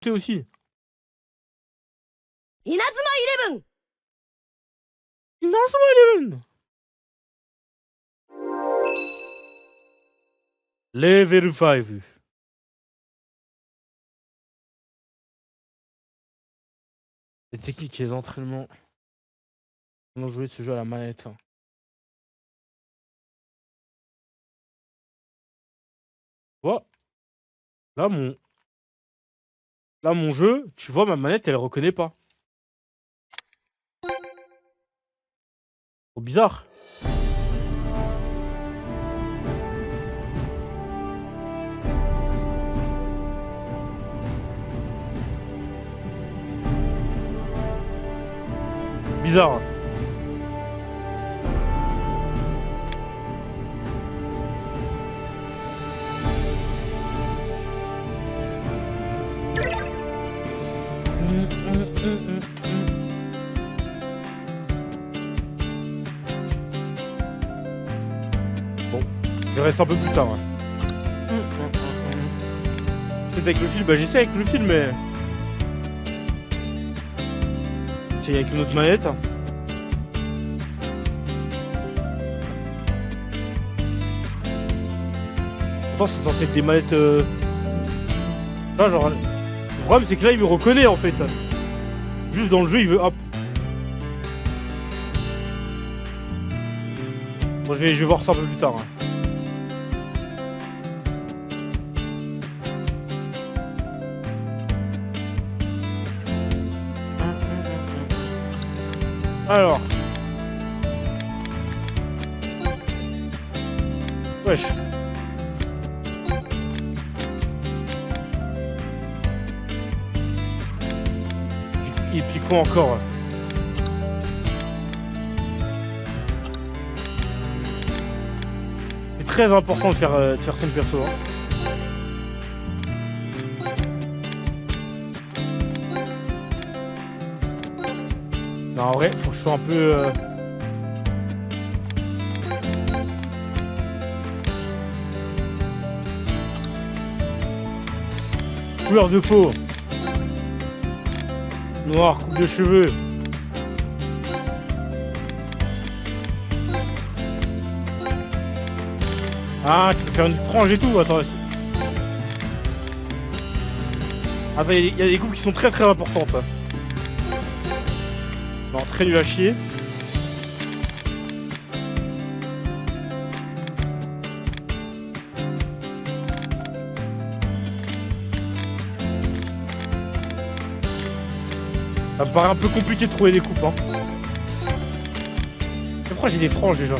monter aussi. Inazuma Eleven. Inazuma Eleven. Level 5. Les techniques et les entraînements. Comment jouer ce jeu à la manette. Vois. Là mon jeu, tu vois ma manette, elle reconnaît pas. Trop bizarre. Bizarre. Bon, je verrai ça un peu plus tard. Peut-être avec le film, bah j'essaie avec le film, mais... C'est avec une autre manette. Pourtant c'est censé être des manettes... Là genre... Le problème c'est que là il me reconnaît en fait. Juste dans le jeu il veut... Hop. Bon je vais voir ça un peu plus tard. Alors. Wesh. Et puis quoi encore? C'est très important de faire son perso. Hein. Non, en vrai, faut que je sois un peu... Couleur de peau. Noir, coupe de cheveux. Ah, tu peux faire une frange et tout, attends. Attends, il y a des coupes qui sont très très importantes. Non, très nul à chier. Ça me paraît un peu compliqué de trouver des coupes. Hein. Pourquoi j'ai des franges déjà?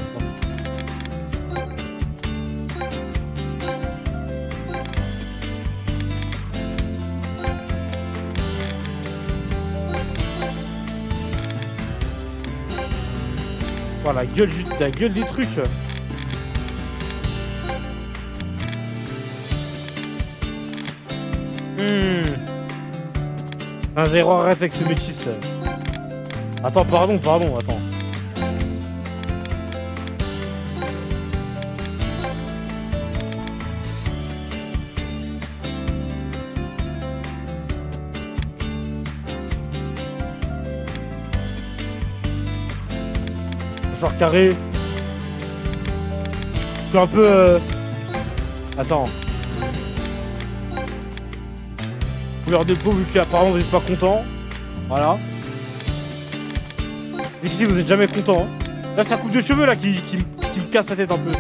Oh, la gueule des trucs. Un 0 arrête avec ce métis. Attends, pardon, attends. Genre carré. Je suis un peu... Attends. Couleur de peau, vu qu'apparemment vous n'êtes pas content. Voilà. Et qu'ici vous êtes jamais content. Hein. Là c'est la coupe de cheveux là qui me casse la tête un peu.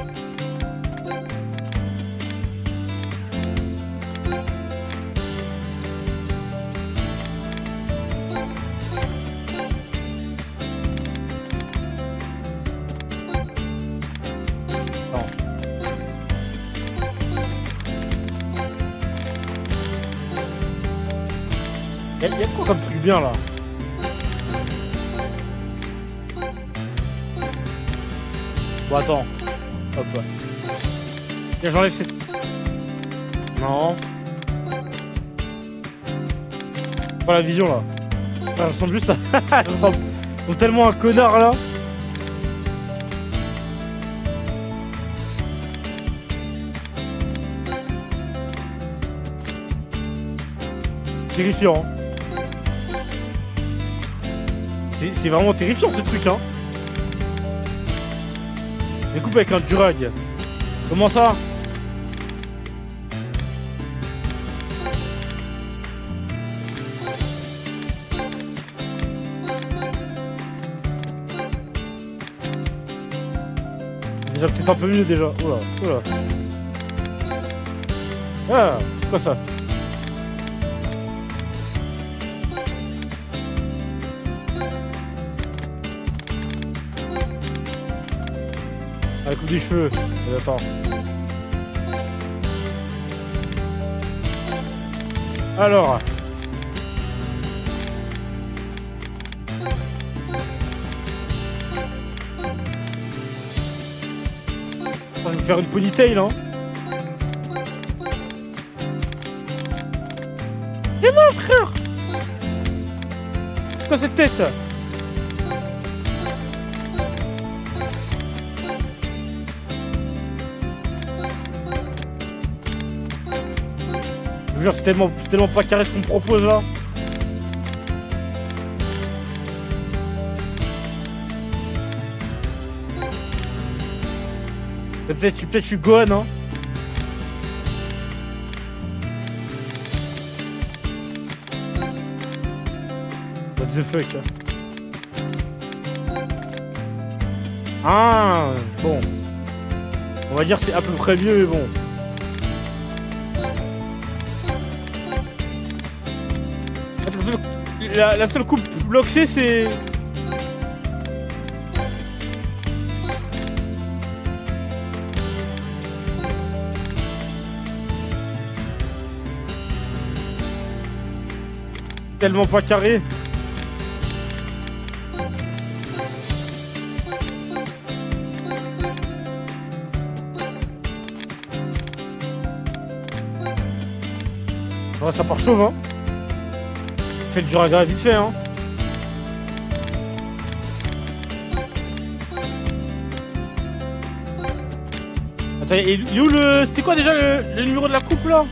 Il y a quoi comme truc bien là? Bon attends. Hop. Tiens, j'enlève cette... Non. Pas la vision là. Elle ressemble juste à... Elle ressemble tellement à un connard là. terrifiant. Hein. C'est vraiment terrifiant ce truc, hein. Découpe avec un durag. Comment ça? Déjà peut-être un peu mieux déjà. Oula, oula. Ah, c'est quoi ça? Ah, coupe des cheveux. Attends. Alors. Je vais me faire une ponytail, hein. Et moi, frère! C'est quoi cette tête? Je vous jure, c'est tellement pas carré ce qu'on me propose là. Peut-être je suis Gohan, hein. What the fuck, hein. Ah, bon. On va dire c'est à peu près mieux, mais bon. La seule coupe bloquée, c'est... Tellement pas carré. Ouais, ça part chauve, hein. Fait le duragra vite fait, hein. Attends, il est où le... C'était quoi déjà le numéro de la coupe, là?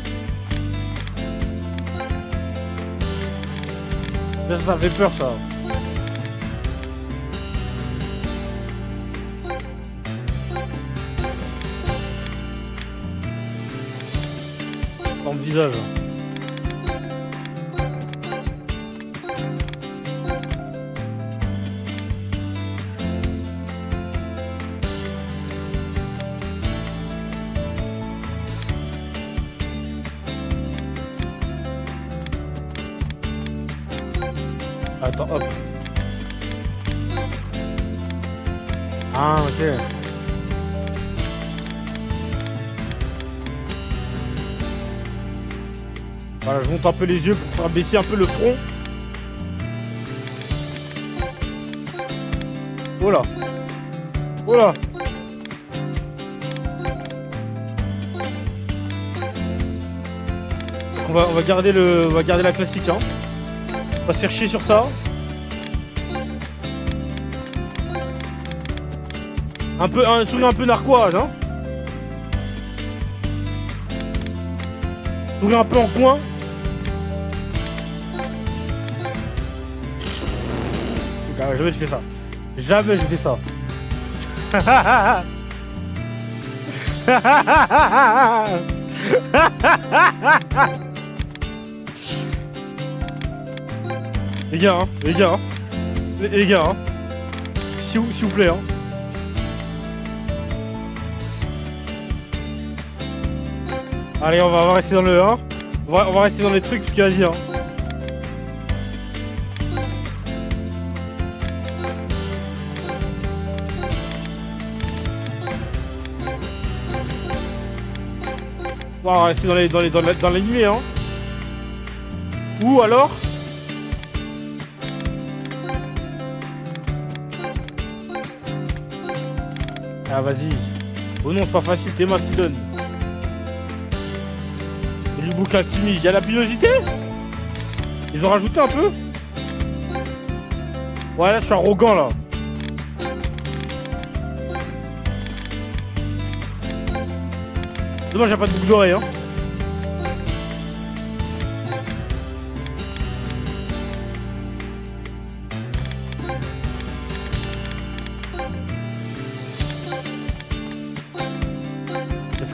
Là, ça fait peur, ça. Dans le visage. Attends, hop. Ah, ok. Voilà, je monte un peu les yeux pour faire baisser un peu le front. Oh là. Oh là. On va garder la classique, hein. On va se faire chier sur ça. Un sourire un peu narquois, hein. Sourire un peu en coin. Jamais je fais ça. Jamais je fais ça. Les gars, hein, les gars, hein, les gars, hein, s'il vous plaît, hein. Allez, on va rester dans le 1. On va rester dans les trucs, parce que vas-y, hein. On va rester dans les nuées, hein. Ou alors... Ah, vas-y. Oh non, c'est pas facile, c'est moi ce qui donne. Il y a du bouquin timide, il y a la pilosité. Ils ont rajouté un peu. Ouais, là, je suis arrogant, là. Dommage, j'ai pas de boucle d'oreille, hein.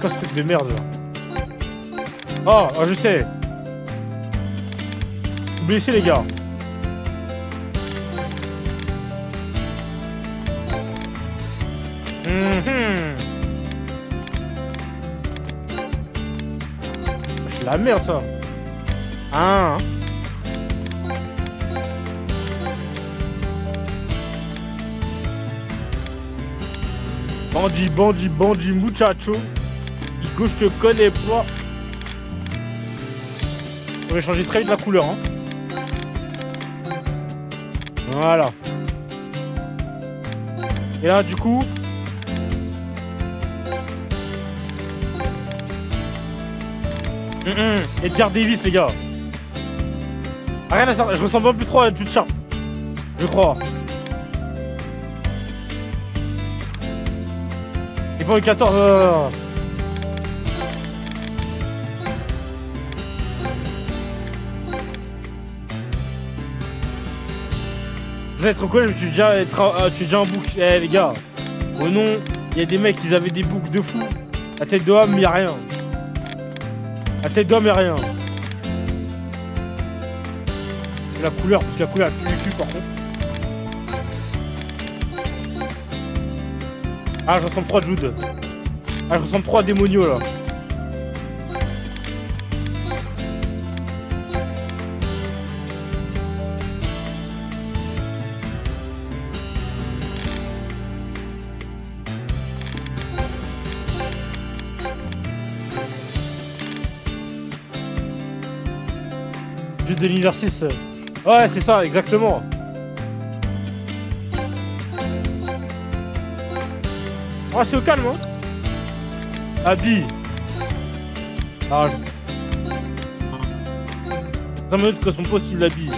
quoi ce truc de merde là? Oh, je sais. Vous blessez les gars. C'est la merde ça. Hein. Bandit, muchacho. Igo, je te connais pas. On va changer très vite la couleur. Hein. Voilà. Et là, du coup... Edgar Davis, les gars. Arrête à ça, je ressemble un peu trop à Jude Sharp. Je crois. Et pour le 14... Vous êtes trop cool, mais tu es déjà un bouc. Eh les gars, oh non, il y a des mecs, ils avaient des boucs de fou. La tête de homme, y'a rien. La tête d'homme, y'a rien. Et la couleur, parce que la couleur elle pue le cul par contre. Ah, je ressemble trop à Jude. Ah, je ressemble trop à Démonio là. Jude de l'univers 6. Ouais, c'est ça, exactement. Oh, c'est au calme, hein. Abby. Ah, 20 minutes que son poste il l'habille.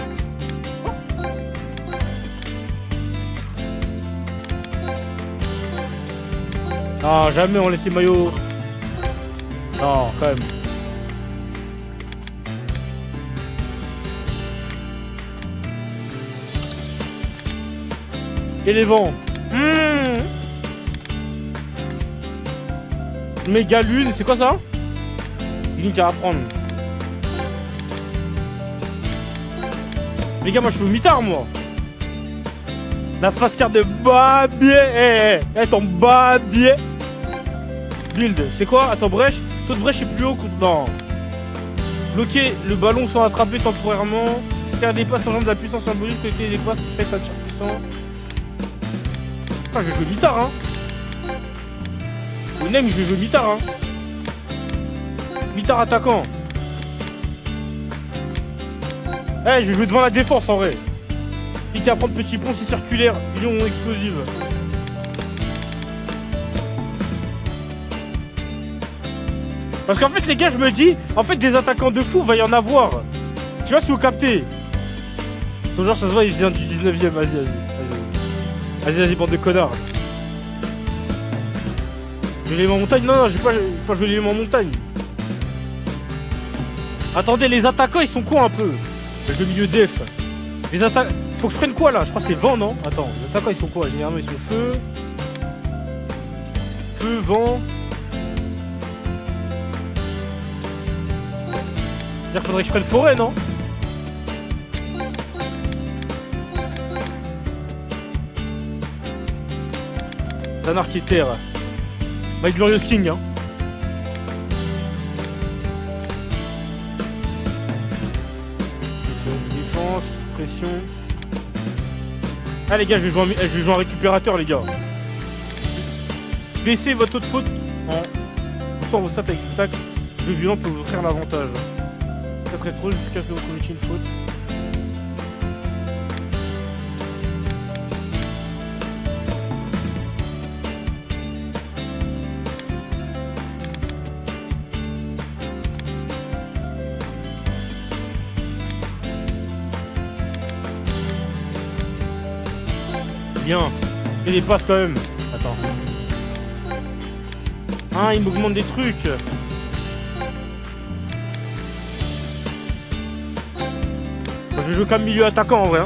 Ah, jamais on laisse les maillots. Non, quand même. Et les vents. Méga lune, c'est quoi ça? Link à apprendre. Les gars, moi je suis au mitard, moi. La face carte de Babier. Ton Babier. Build, c'est quoi? Attends, brèche. Taux de brèche est plus haut que... Non. Bloquer le ballon sans attraper temporairement. Faire des passes en jambe de la puissance en bonus. Collecter des passes faites à tir puissant. Ah, je vais jouer mitard, hein. Ou même, je vais jouer mitard, hein. Mitard attaquant. Eh, je vais jouer devant la défense en vrai. Cliquez à prendre petit pont, c'est circulaire, lion explosive. Parce qu'en fait, les gars, je me dis, en fait, des attaquants de fou, va y en avoir. Tu vois, si vous captez. Ton genre, ça se voit, il vient du 19ème. Vas-y, bande de connards. Je vais les en montagne. Non, j'ai pas joué les en montagne. Attendez, les attaquants, ils sont quoi un peu? Je vais milieu def. Les attaquants. Faut que je prenne quoi là? Je crois que c'est vent, non? Attends, les attaquants, ils sont quoi? Généralement, ils sont feu. Feu, vent. C'est-à-dire qu'il faudrait que je prenne forêt, non? Danar qui est terre. My Glorious King, hein. Défense, pression. Ah les gars, je vais jouer en récupérateur les gars. Baissez votre taux de faute en boostant vos stats avec une tac. Jeu violent peut vous offrir l'avantage. Ça serait trop jusqu'à ce que vous commettiez une faute. Bien. Et les passes quand même. Attends. Ah, il m'augmente des trucs. Je vais jouer comme milieu attaquant en vrai.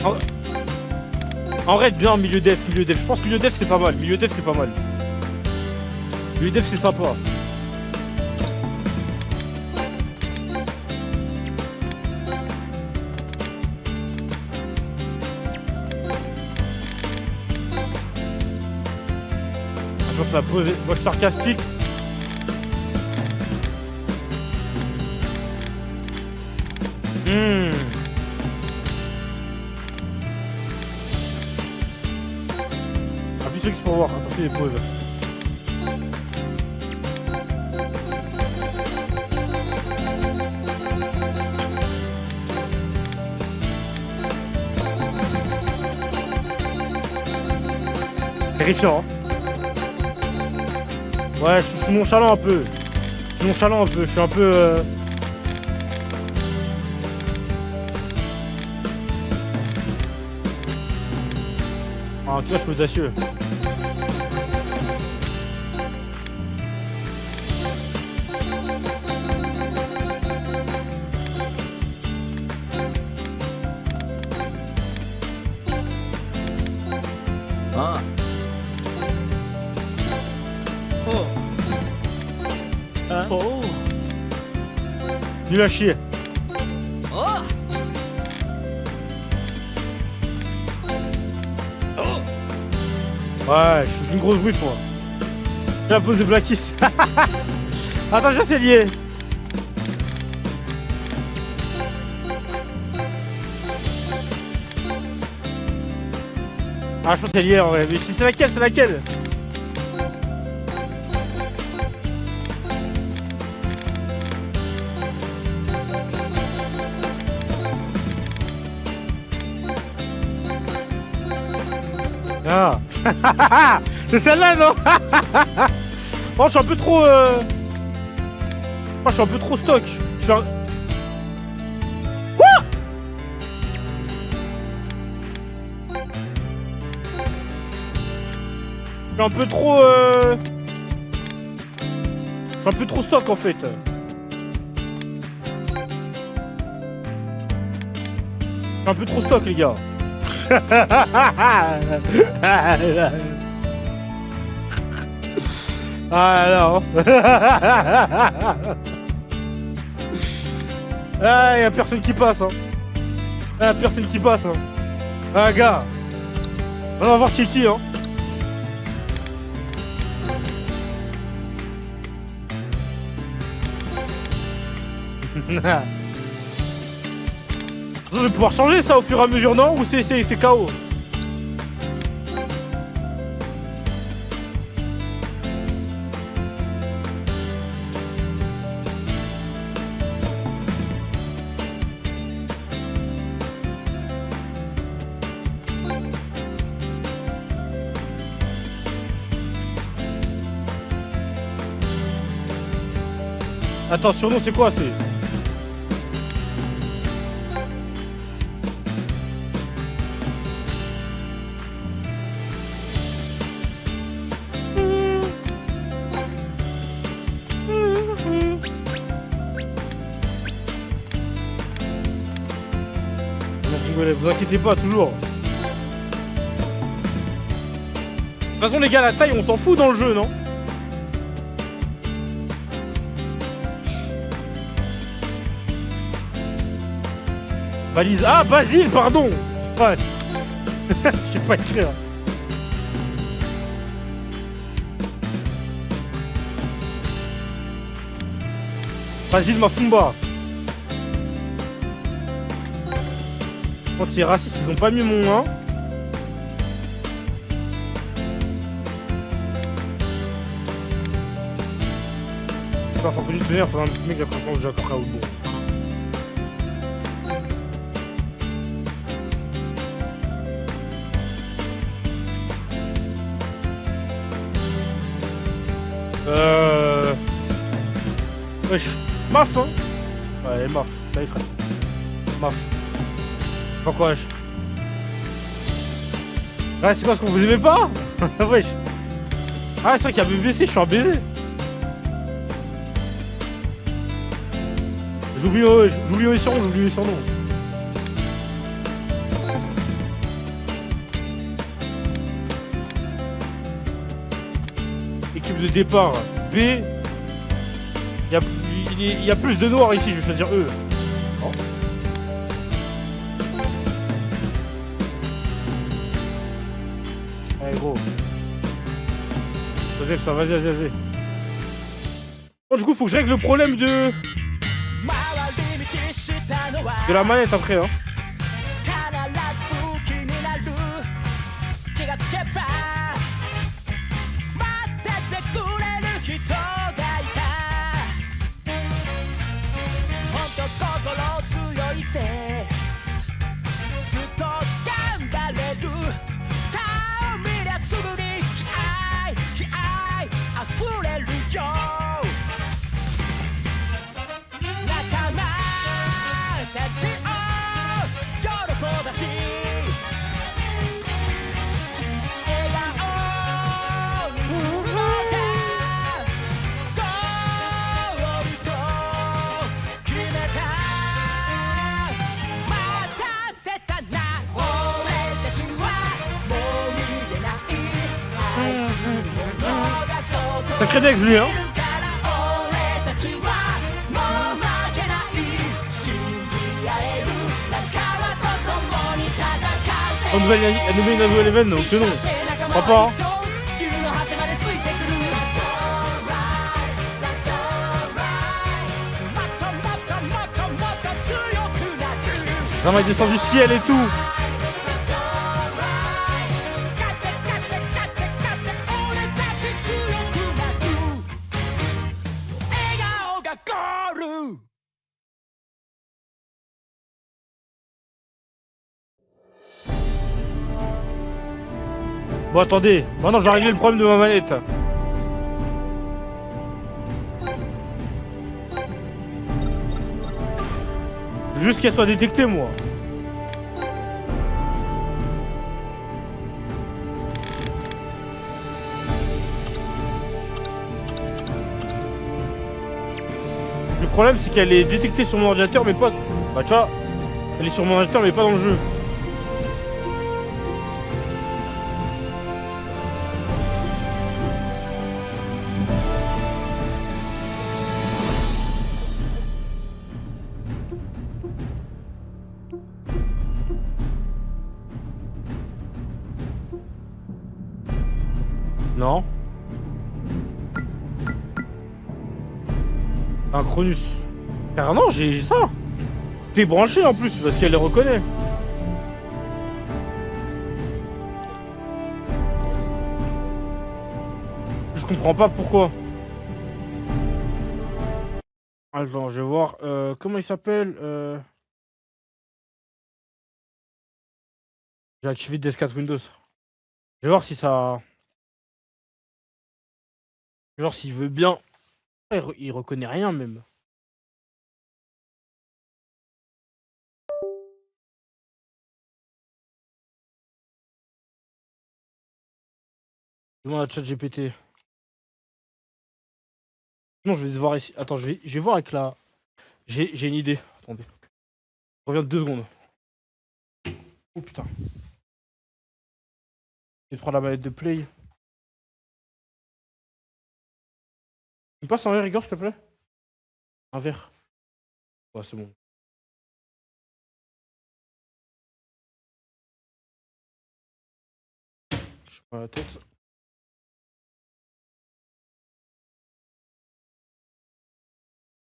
Hein. En raid bien milieu def. Je pense que milieu def c'est pas mal. L'UDF c'est sympa. Ça c'est la pose. Moi je suis sarcastique. Appuie sur X pour voir. Attention les pauses. Terrifiant, hein. Ouais, je suis nonchalant un peu. Je suis nonchalant un peu. Je suis un peu. Ah, en tout cas, je suis audacieux. Ah. Oh. Hein? Oh. Nul à chier. Oh. Ouais, je suis une grosse brute moi. J'ai la pose de Blackis. Attends, je sais lié. Ah, je pense qu'elle y est en vrai. Mais c'est laquelle? C'est laquelle? Ah. C'est celle-là, non? Oh, je suis un peu trop. Oh, je suis un peu trop stock. Je suis un... Quoi? Je suis un peu trop. Je suis un peu trop stock en fait. Je suis un peu trop stock, les gars. Ah non. Ah, y'a personne qui passe, hein. Ah, personne qui passe, hein. Ah, gars. On va voir qui est qui, hein. Je vais pouvoir changer ça au fur et à mesure, non? Ou c'est KO? Attends, surnom c'est quoi? C'est... Vous inquiétez pas, toujours. De toute façon, les gars, la taille, on s'en fout dans le jeu, non? Balise. Ah, Basile, pardon. Ouais. Je sais pas écrire. Basile Mafumba. Quand c'est raciste, ils ont pas mis mon 1. Enfin, faut pas juste tenir, faudra un petit mec de la confiance de Jacques Raoult. Wesh. Maf, hein. Ouais, maf. Ça y est, frère. Maf. Pourquoi wesh? Ouais, c'est quoi ce qu'on vous aimait pas? Wesh. Ah, c'est vrai qu'il y a BBC, je suis un baiser. J'oublie mes surnoms, j'oublie mes surnoms. Équipe de départ. B. Il y a plus de noirs ici, je vais choisir E. Oh. Allez gros. Vas-y ça, vas-y. Bon, du coup faut que je règle le problème de la manette après hein. Sacré Dex lui hein. Un nouvel event donc c'est non. Je crois pas hein. Ça m'a descendu du ciel et tout. Bon attendez, maintenant je vais régler le problème de ma manette. Juste qu'elle soit détectée moi. Le problème c'est qu'elle est détectée sur mon ordinateur mais pas... Bah tu vois, elle est sur mon ordinateur mais pas dans le jeu. Non. Un Cronus. Car non, j'ai ça. T'es branché en plus parce qu'elle les reconnaît. Je comprends pas pourquoi. Attends, je vais voir. Comment il s'appelle J'ai activé DS4 Windows. Je vais voir si ça... Genre s'il veut bien... Il reconnaît rien même. Demande à ChatGPT. Non, je vais devoir essayer... Attends, je vais voir avec la... J'ai une idée. Attendez. Je reviens de 2 secondes. Oh putain. Je vais prendre la manette de play. Tu me passes un verre, Igor, s'il te plaît? Un verre. Ouais, c'est bon. Je prends la tête.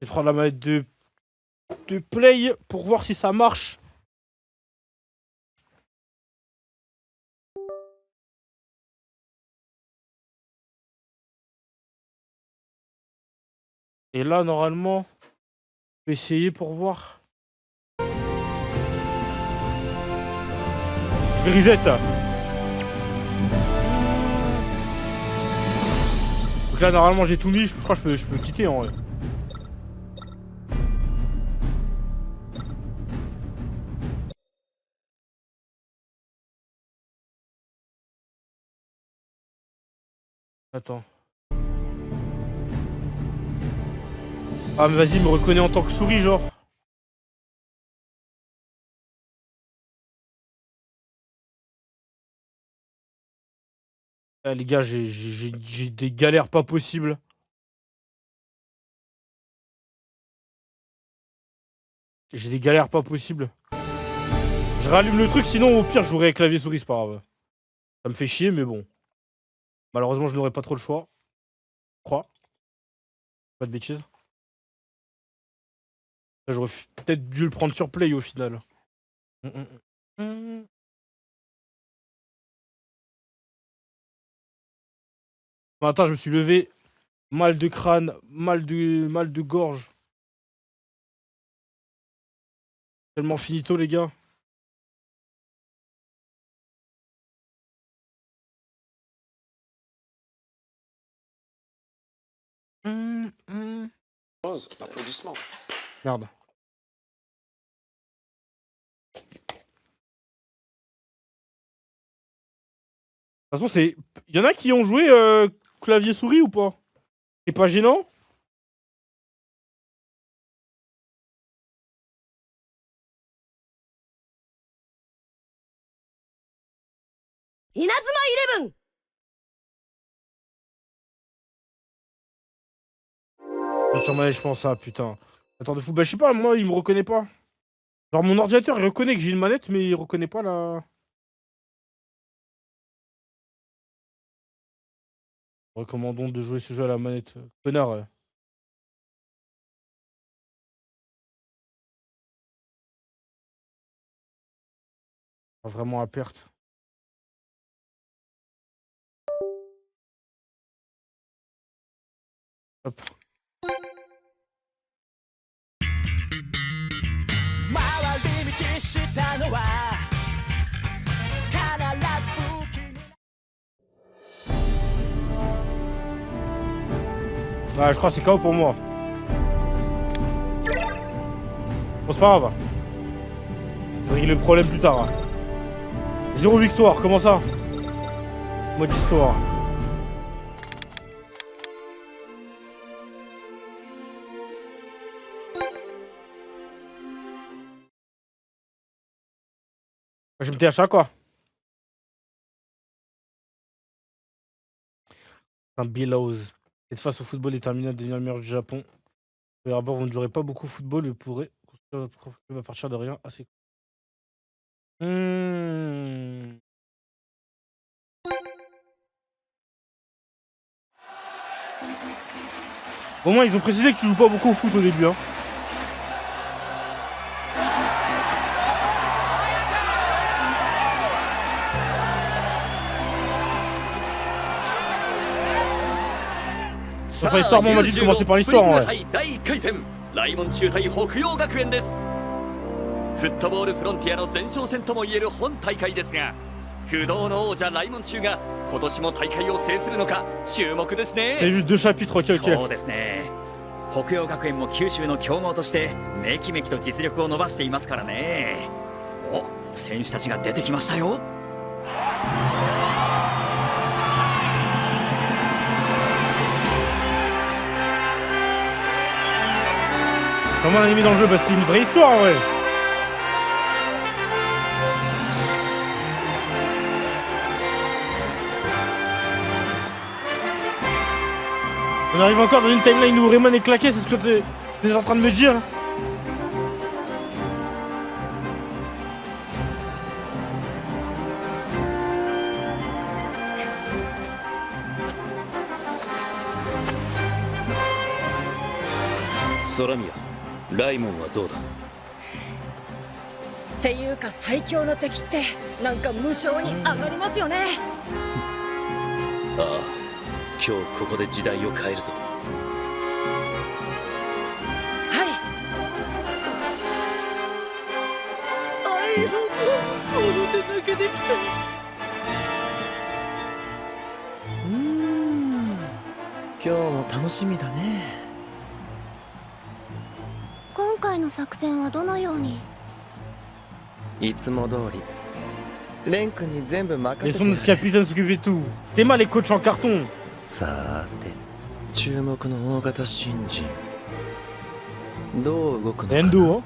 Je vais prendre la manette de play pour voir si ça marche. Et là, normalement, je vais essayer pour voir. Je vais reset. Donc là, normalement, j'ai tout mis. Je crois que je peux quitter en vrai. Attends. Ah mais vas-y, me reconnais en tant que souris genre. Ah, les gars, j'ai des galères pas possibles. J'ai des galères pas possibles. Je rallume le truc, sinon au pire, je jouerai avec clavier souris, c'est pas grave. Ça me fait chier, mais bon. Malheureusement, je n'aurai pas trop le choix. Je crois. Pas de bêtises. J'aurais peut-être dû le prendre sur play au final. Bon, attends, je me suis levé. Mal de crâne, mal de gorge. Tellement finito, les gars. Applaudissements. Merde. De toute façon, c'est. Il y en a qui ont joué clavier souris ou pas? C'est pas gênant? Inazuma 11! Sur ma je pense, ah putain. Attends de fou, bah je sais pas, moi il me reconnaît pas. Genre mon ordinateur il reconnaît que j'ai une manette, mais il reconnaît pas la. Recommandons de jouer ce jeu à la manette. Connard. Ouais. Vraiment à perte. Hop. Ah, je crois que c'est KO pour moi. Bon, c'est pas grave. On va régler le problème plus tard. 0 victoire, comment ça? Mode histoire. Je me tais à chaque quoi. Un Billows. Cette face au football est terminée à devenir le meilleur du Japon. Les Arbor, vous ne jouerez pas beaucoup au football, mais pourrez construire votre propre club à partir de rien. Ah, c'est cool. Au moins, ils ont précisé que tu joues pas beaucoup au foot au début. Hein. Ça fait l'histoire, moi on m'a dit de commencer par l'histoire en vrai. 来門中対北陽学園です。フットボールフロンティアの前哨戦ともいえる本大会ですが、不動の王者来門中が今年も大会を制するのか注目ですね。C'est juste 2 chapitres, ok, ok. そうですね。北陽学園も九州の強豪としてめきめきと実力を伸ばしていますからね。お、選手たちが出てきましたよ。Comment on a mis dans le jeu? Bah c'est une vraie histoire en vrai. On arrive encore dans une timeline où Raymond est claqué, c'est ce que tu es en train de me dire. Soramiya, ライモンはどうだ？っていうか最強の敵ってなんか無性に上がりますよね。ああ、今日ここで時代を変えるぞ。はい。愛を心で抜けてきた。今日も楽しみだね。今回の作戦はどのように？いつも通りレン君に全部任 Laissons せて notre capitaine s'occuper de tout. T'es mal les coachs en carton. さーて注目の大型新人どう動くのかな。 Endo, hein.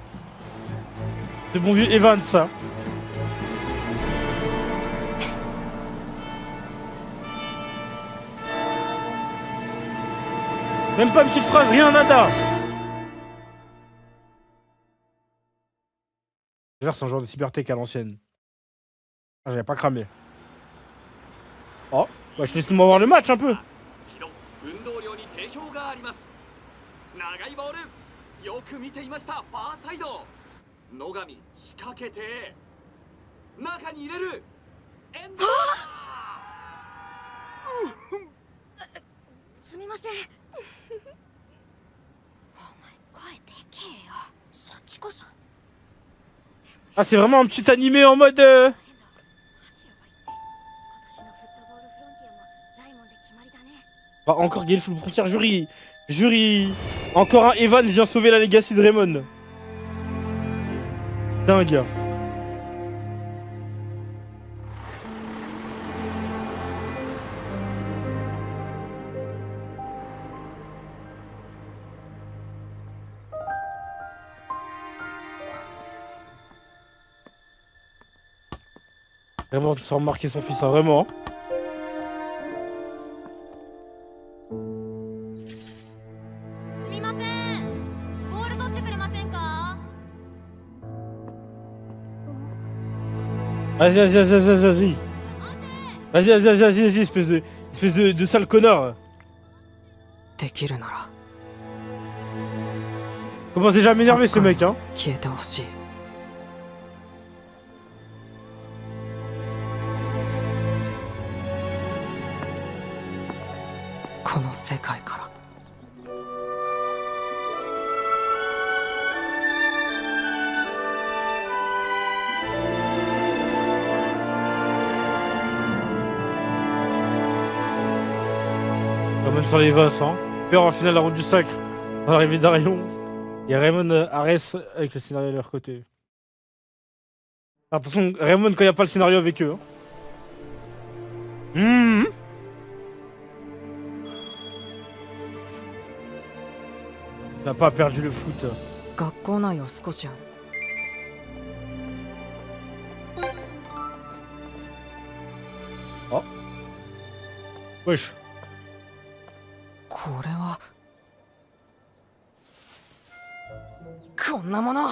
C'est bon vieux Evans ça. Même pas une petite phrase, rien nada. D'ailleurs, c'est un genre de cybertech à l'ancienne. Ah, j'avais pas cramé. Oh, bah, je laisse-moi voir le match un peu. 軌道運動量に定評があります。長いボールよく見ていました。ファーサイド野上仕掛けて中に入れるエンド。すみませんお前声でけえよそっちこそ Ah, c'est vraiment un petit animé en mode. マジやばいって今年のフットボールフロンティアもライモンで決まりだね Bah, encore Gale sous le frontière, jury. Jury. Encore un Evan vient sauver la legacy de Raymond. Dingue. Vraiment, sans remarquer son fils, hein, vraiment. すみませんボール取ってくれませんか Vas-y, vas-y, vas-y, vas-y, vas-y. Vas-y, vas-y, vas-y, vas-y, espèce de sale connard. できるなら Commence déjà à m'énerver ce mec, hein. 消えてほしいこの世界から Raymond sur les Vincent. Peur en finale la route du sacre. Dans l'arrivée d'Arion. Il y a Raymond Ares avec le scénario de leur côté. Alors, attention, Raymond quand il n'y a pas le scénario avec eux. Hein. Il n'a pas perdu le foot. 学校内を少しある Wesh. これはこんなもの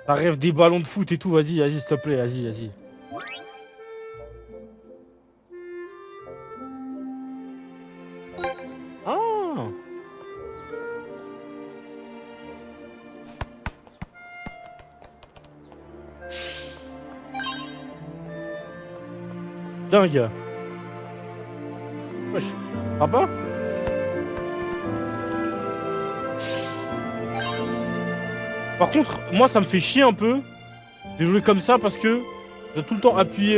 Ça rêve des ballons de foot et tout. Vas-y, vas-y, s'il te plaît. Vas-y, vas-y. Ah. Dingue. Wesh. Ah pas? Par contre, moi ça me fait chier un peu de jouer comme ça parce que je dois tout le temps appuyer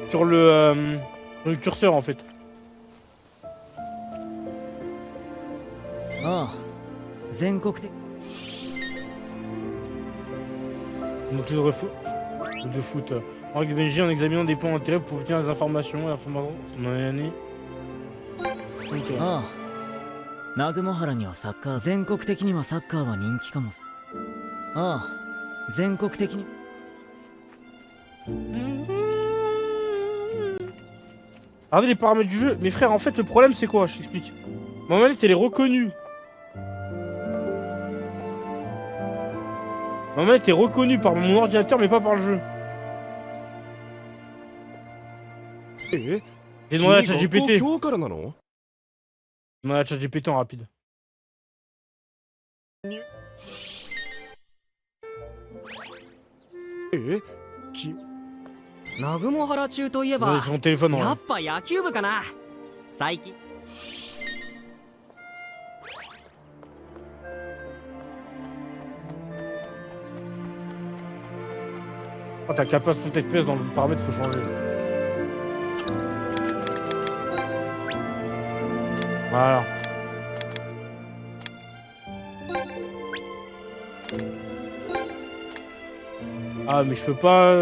sur le curseur en fait. ああ全国的 Donc de foot. En règle de BNJ, en examinant des points d'intérêt pour obtenir des informations et informations sur mon année. Ok. ああ南雲原にはサッカー全国的にはサッカーは人気かもああ全国的に Regardez les paramètres du jeu. Mais frère, en fait, le problème c'est quoi? Je t'explique. Ma manette elle est reconnue. Ma manette est reconnue par mon ordinateur mais pas par le jeu. Eh? J'ai demandé à ChatGPT. 君学校今日からなの？ J'ai demandé à ChatGPT en rapide. Eh? き南雲原中といえ J'ai ば sur mon téléphone en や vrai. っぱ野球部かな最近 Oh, t'as qu'à pas 60 FPS dans le paramètre, faut changer. Voilà. Ah, mais je peux pas.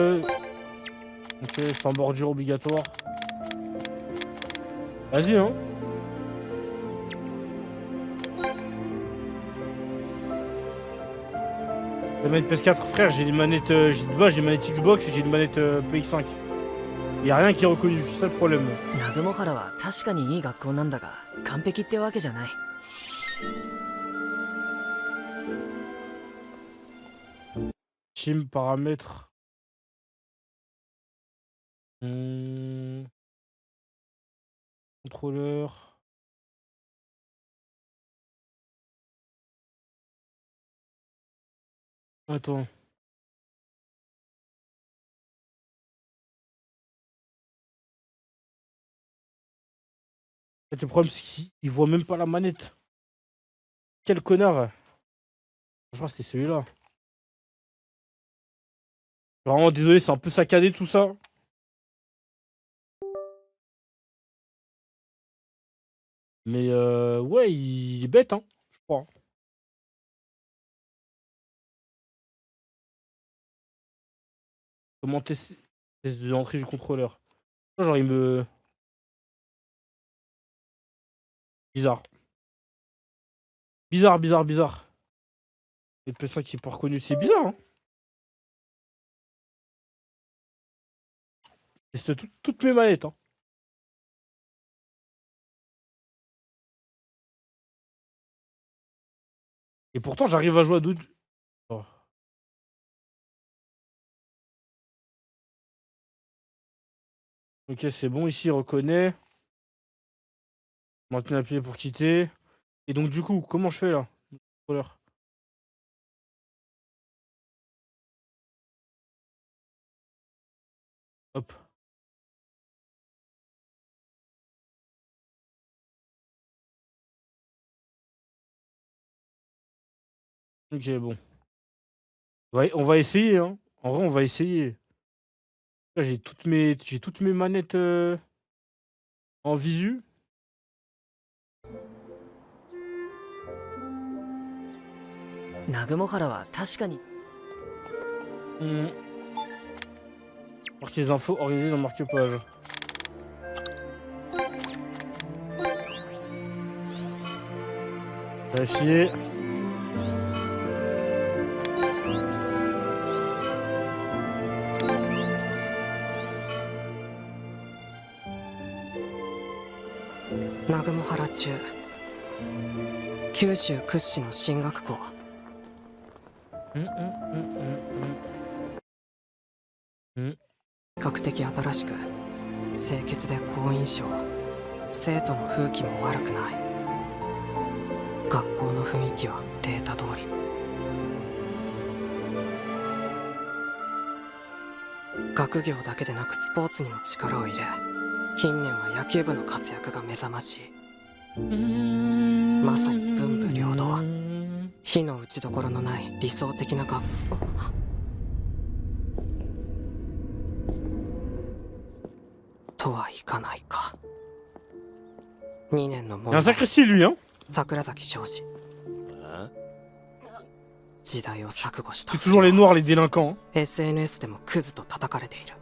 Ok, sans bordure obligatoire. Vas-y, hein. La manette PS4, frère, j'ai des manettes. J'ai des manettes Xbox et j'ai une manette PX5. Y a rien qui est reconnu, c'est ça le problème. 南雲原は確かにいい学校なんだが完璧ってわけじゃない Team, paramètres. Contrôleur. Attends. Le problème, c'est qu'il voit même pas la manette. Quel connard. Je crois que c'était celui-là. Vraiment désolé, c'est un peu saccadé tout ça. Mais ouais, il est bête, hein, je crois. Comment tester l'entrée du contrôleur. Genre, il me... Bizarre. Bizarre. Et peut ça qui est pas reconnu. C'est bizarre, hein. Teste toutes mes manettes, hein. Et pourtant, j'arrive à jouer à d'autres... Oh. Ok, c'est bon, ici, il reconnaît. Maintenez appuyé pour quitter. Et donc, du coup, comment je fais, là? Contrôleur. Hop. Ok, bon. On va essayer, hein. En vrai, on va essayer. Là, j'ai toutes mes manettes en visu. Nagumohara wa tashikani. Marquer les infos organisées dans le marque-page. Vérifier. Nagumohara 中九州屈指の進学校。比較的新しく清潔で好印象、生徒の風紀も悪くない。学校の雰囲気はデータ通り。学業だけでなくスポーツにも力を入れ、近年は野球部の活躍が目覚ましい。まさに文武両道、非の打ちどころのない理想的な学校とはいかないか。2年の問題、桜崎昌司。時代を錯誤した。C'est toujours les noirs, les délinquants. SNS でもクズと叩かれている。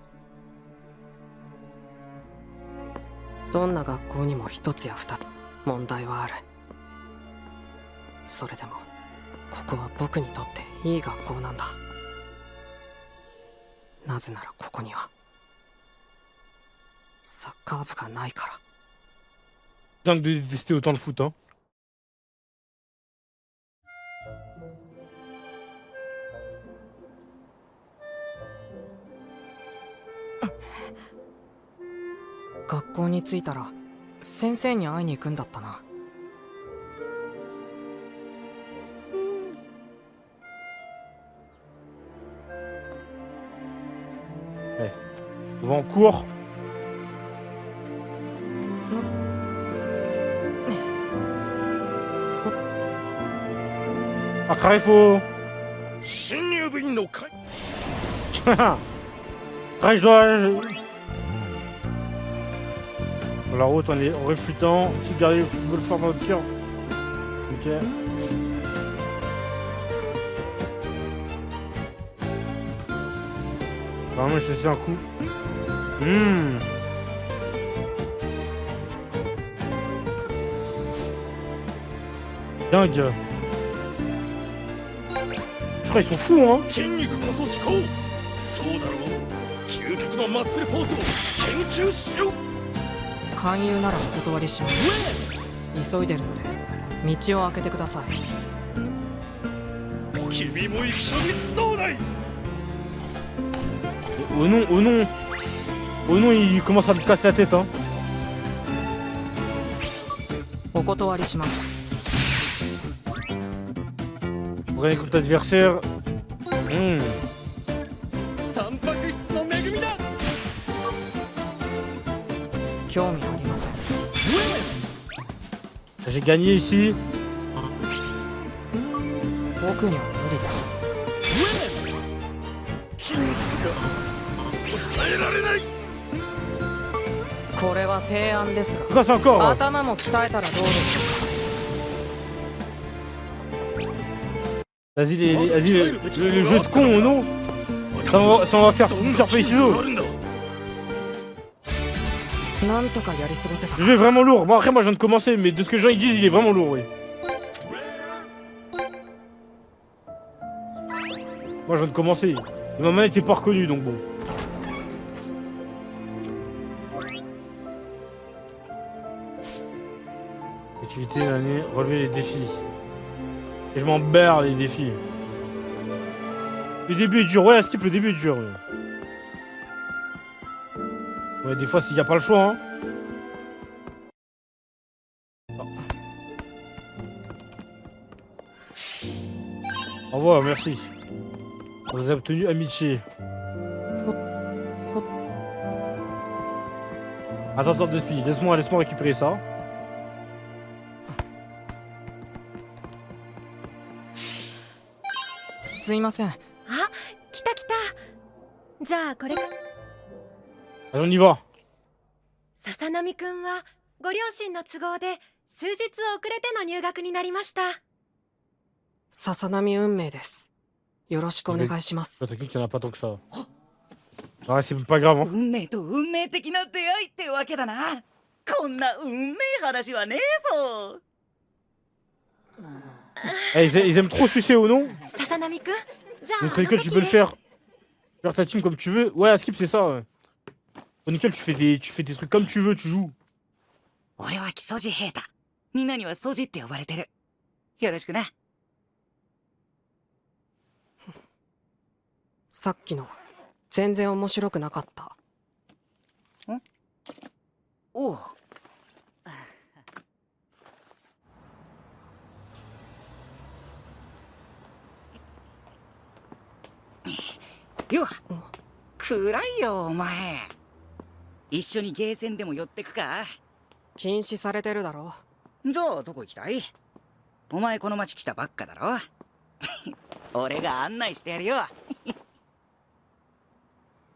どんな学校にも一つや二つ問題はある。それでもここは僕にとっていい学校なんだ。なぜならここにはサッカー部がないから。Dingue de détester autant le foot, hein. Ah. 学校に着いたら先生に会いに行くんだったな。On va en cours. Ah, Carrefour. La route en réfutant, petit guerrier football fort dans notre cœur. Ok. Vraiment, je sais un coup. Dingue. Je crois qu'ils sont fous, hein. 勧誘ならお断りします。急いでるので道を開けてください。君も一緒にどうだい。Oh non, oh non. Oh non, il commence à me casser la tête, hein. お断りします。 Prenez contre adversaire. タンパク質の恵みだ。興味ありません。 J'ai gagné ici. 僕には無理です。これは提案です Quoi, c'est が、 encore? 頭も鍛えたらどうでしょうか。 Vas-y, vas-y, le jeu de con, oh non. Ça, on va faire feuille ciseaux. なんとかやり過ごせた Le jeu est vraiment lourd. Bon, après, moi, je viens de commencer, mais de ce que les gens ils disent, il est vraiment lourd, oui. Moi, je viens de commencer. Et ma main n'était pas reconnue, donc bon. Activité de l'année, relever les défis. Et je m'en barre les défis. Le début est dur, ouais, skip, le début est dur. Ouais, des fois, s'il n'y a pas le choix, hein. Au revoir, merci. Vous avez obtenu amitié. Attends, deux spies, laisse-moi récupérer ça. すいません。あ、来た来た。じゃあこれか。 Allez, on y va. 笹波くんはご両親の都合で数日遅れての入学になりました。笹波運命です。よろしくお願いします T'inquiète qu'il n'y en a pas tant que ça. Ah, c'est pas grave, hein. 運命と運命的な出会いってわけだな。こんな運命話はねえぞ。 Eh, ils aiment trop sucer ou non? 笹波くん、じゃあ Donc, Nickel, tu peux le faire. Faire ta team comme tu veux. Ouais, à skip, c'est ça. Ouais. Nickel, tu fais des trucs comme tu veux, tu joues. 俺は木曽路平太。みんなにはソジって呼ばれてる。よろしくな。さっきの全然面白くなかった。おう。よっ、暗いよお前。一緒にゲーセンでも寄ってくか。禁止されてるだろ。じゃあどこ行きたい？お前この町来たばっかだろ。俺が案内してやるよ。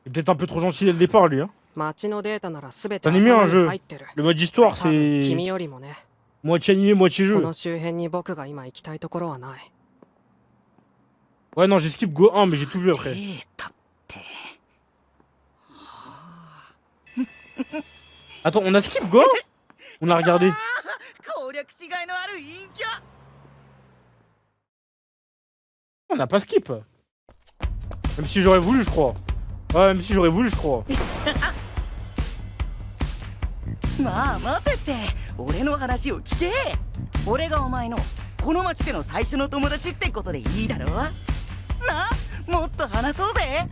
Il est peut-être un peu trop gentil dès le départ, lui. Hein. 町のデータならすべて T'as animé un 頭に jeu. 入ってる。 Le mode histoire, 多分 c'est 君よりもね。 moitié animé, moitié こ jeu. の周辺に僕が今行きたいところはない。 Ouais, non, j'ai skip Go 1, mais j'ai tout vu après. データって。 Attends, on a skip Go 1? On a regardé. 攻略しがいのある陰キャ。 On n'a pas skip. Même si j'aurais voulu, je crois. Ouais, même si j'aurais voulu, je crois. まあ待てって、俺の話を聞け。俺がお前のこの町での最初の友達ってことでいいだろ。な、もっと話そうぜ。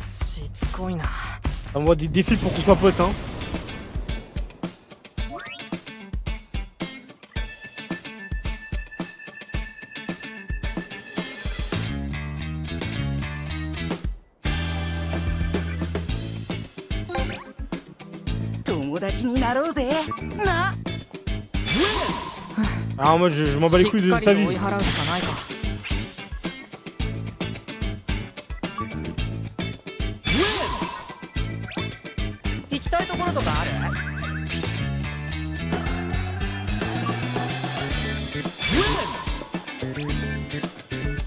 しつこいな。 On voit des défis pour qu'on soit potes, hein. Alors moi je m'en bats les couilles de sa vie. 追い払うしかないか。 行きたいところとかある？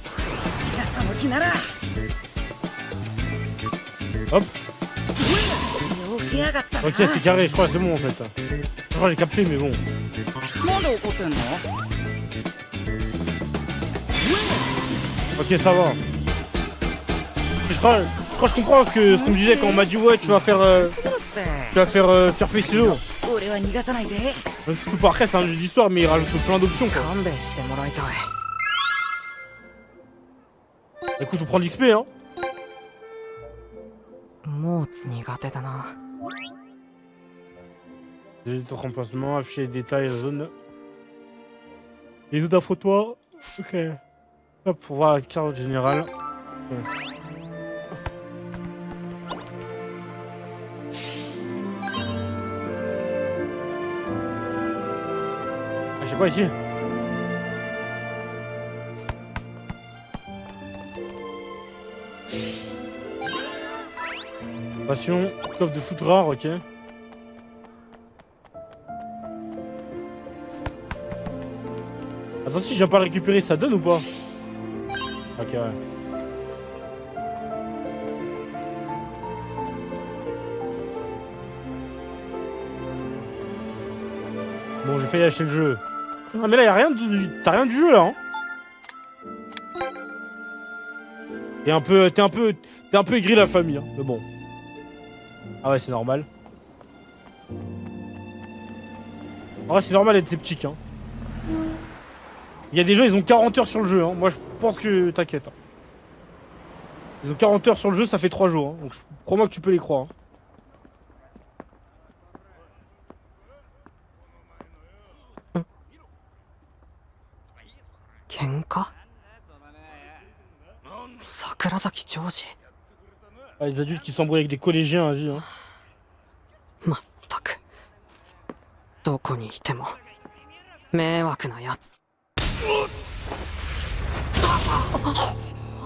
そっちがその気なら。 Hop. よけやがったな。 Ok, c'est carré, je crois que c'est bon en fait. Je crois que j'ai capté, mais bon. なんで怒ってんの？ Ok, ça va. Je crois que je comprends ce qu'on me disait quand on m'a dit ouais, tu vas faire feuille ciseaux. 俺は逃がさないぜ。 Surtout pas après, c'est un jeu d'histoire, mais il rajoute plein d'options quoi. 勘弁してもらいたい。 Écoute, on prend l'XP, hein. モーツ苦手だな。 Des remplacements, afficher les détails, la zone. Les autres affrontements. Ok. Hop, pour voir la carte générale. Ok. Ah, j'ai quoi ici? Passion, coffre de foot rare, ok. Attends, si je viens pas le récupérer, ça donne ou pas? Ok, ouais. Bon, j'ai failli acheter le jeu. Ah, mais là, y'a rien de... T'as rien du jeu, là, hein? T'es un peu aigri, la famille, hein. Mais bon. Ah ouais, c'est normal. En vrai, c'est normal d'être sceptique, hein. Il y a des gens, ils ont 40 heures sur le jeu, hein. Moi, je pense que... T'inquiète. Hein. Ils ont 40 heures sur le jeu, ça fait 3 jours, hein. Donc, crois-moi que tu peux les croire, hein. Kenka? Sakurazaki Joji. Ah, les adultes qui s'embrouillent avec des collégiens, vas-y, hein. まったくどこにいても迷惑なやつ。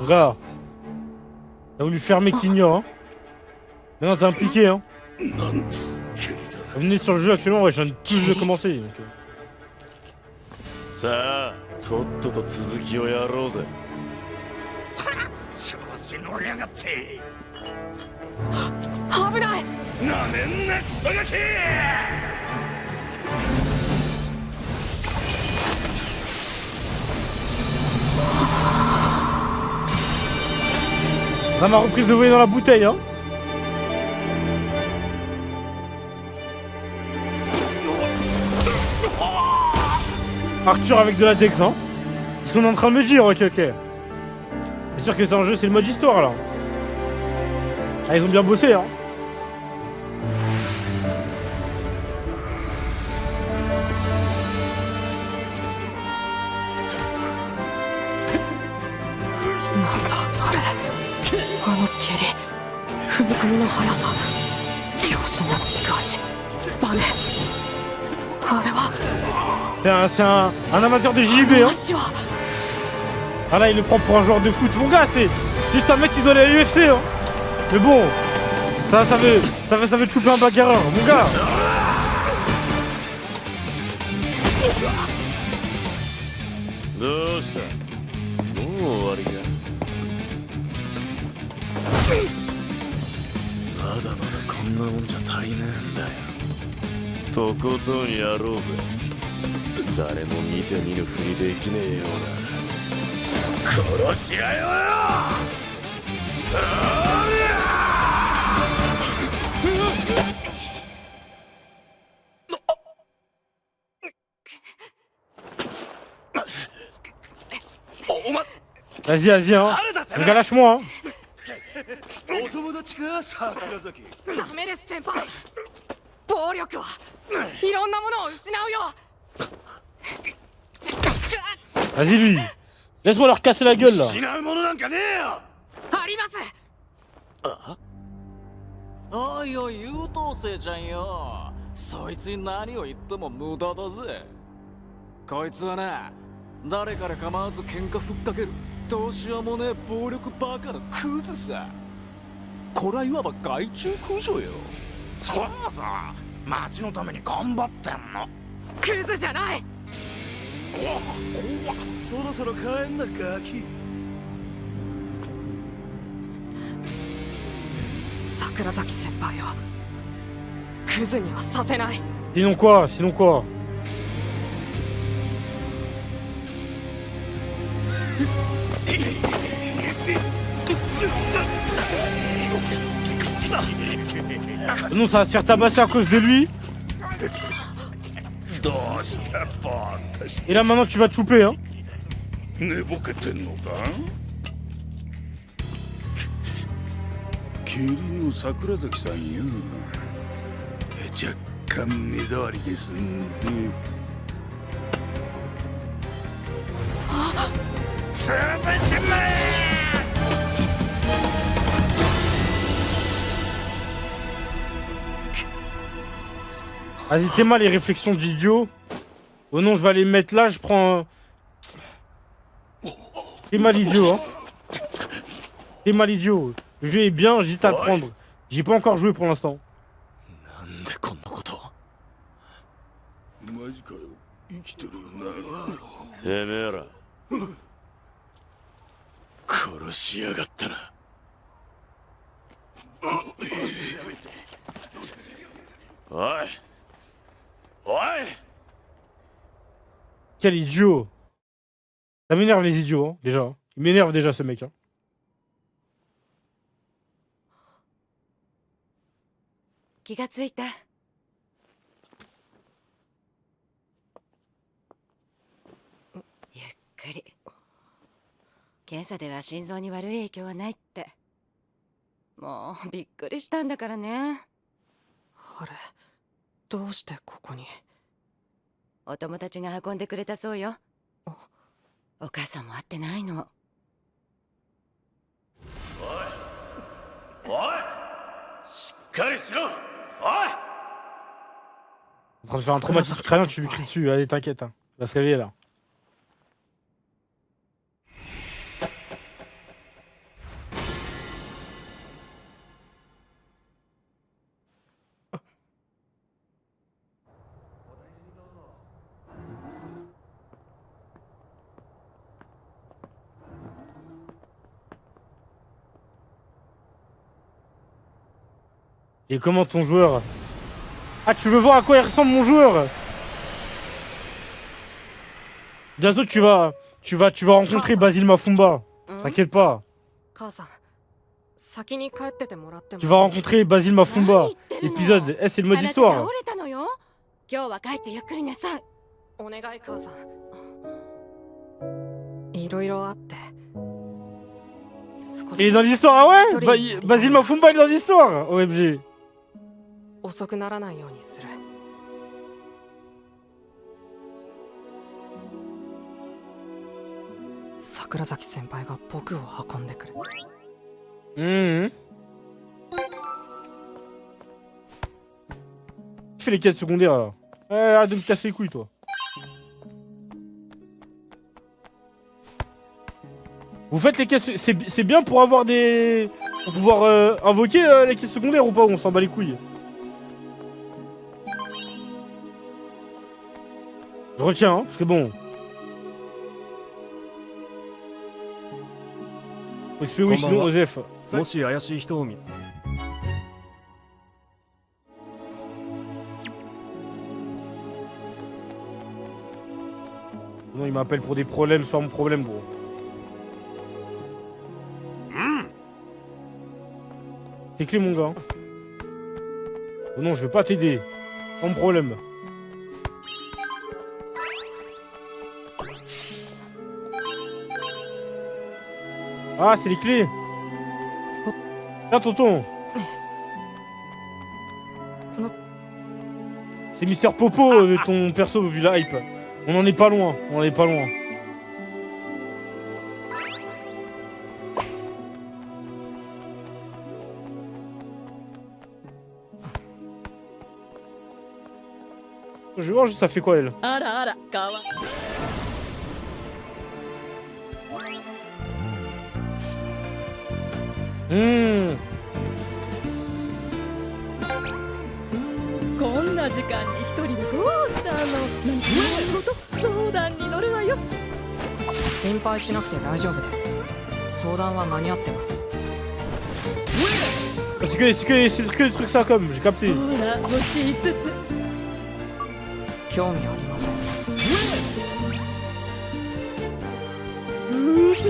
Regarde. T'as voulu fermer Kignor, hein. Maintenant, t'es impliqué, hein. Venez sur le jeu actuellement, ouais, je viens de tout juste de commencer. Donc, さあとっとと続きをやろうぜ。調子乗りやがって。危ない。なめんなクソガキ。 Ça m'a reprise de voler dans la bouteille, hein. Arthur avec de la Dex, hein. C'est ce qu'on est en train de me dire, ok, ok. C'est sûr que c'est un jeu, c'est le mode histoire, là. Ah, ils ont bien bossé, hein. C'est un amateur de JB, hein. Ah là, il le prend pour un joueur de foot. Mon gars, c'est juste un mec qui doit aller à l'UFC, hein. Mais bon, ça veut te choper un bagarreur, mon gars. Vas-y, vas-y, hein. Le gars, lâche-moi, hein. お友達か桜崎。ダメです先輩。暴力はいろんなものを失うよ。 Vas-y, lui. Laisse-moi leur casser la gueule, là. 失うものなんかねえよ。あります。おいおい優等生じゃんよ。そいつに何を言っても無駄だぜ。こいつはな、誰から構わず喧嘩ふっかけるどうしようもねえ暴力バカのクズさ。これはいわば害虫駆除よ。そうさ、町のために頑張ってんの。クズじゃない。おお、怖っ。そろそろ帰んなガキ。桜崎先輩をクズにはさせない。 Sinon quoi? Sinon quoi? Non, ça va se faire tabasser à cause de lui. Et là maintenant tu vas te chouper, hein. 霧の桜崎さんよ。若干目障りですんで。潰します。 Vas-y, t'es mal les réflexions d'idiot. Oh non, je vais aller me mettre là, je prends... T'es mal idiot, hein. T'es mal idiot. Le jeu est bien, j'ai à te prendre. J'ai pas encore joué pour l'instant. なんでこんなこと。マジかよ。生きてるよな。てめえら。殺しやがったな。おい。おい。 Quel idiot. Ça m'énerve les idiots, hein, déjà. Il m'énerve déjà ce mec. Hein. 気がついた。ゆっくり。検査では心臓に悪い影響はないって。もうびっくりしたんだからね。あれ、どうしてここに。お友達が運んでくれたそうよ。お母さんも会ってないの。おい。しっかりしろ。おい。 En train de faire un traumatisme crânien, tu lui cries dessus. Allez, t'inquiète. Hein. Il va se réveiller là. Et comment ton joueur? Ah, tu veux voir à quoi il ressemble mon joueur? Bientôt tu vas rencontrer Basil Mafumba. T'inquiète pas. Tu vas rencontrer Basil Mafumba. Épisode, c'est le mode histoire. Il est dans l'histoire, ah ouais? Basil Mafumba il est dans l'histoire. OMG. 遅くならないようにする。桜崎先輩が僕を運んでくる。Tu fais les quêtes secondaires là. Arrête de me casser les couilles toi. Vous faites les quêtes, c'est bien pour avoir des... Pour pouvoir invoquer les quêtes secondaires ou pas? On s'en bat les couilles. Je retiens, hein, parce que bon. Faut expliquer oui, sinon Osef. もし怪しい人を見 Non, il m'appelle pour des problèmes, c'est pas mon problème, gros. T'es clé, mon gars. Oh non, je vais pas t'aider. Pas mon problème. Ah, c'est les clés. Tiens, tonton. C'est Mister Popo, ton perso, vu la hype. On en est pas loin, on en est pas loin. Je vais voir, ça fait quoi, elle? C'est que des trucs ça comme, j'ai capté. 興味ありません。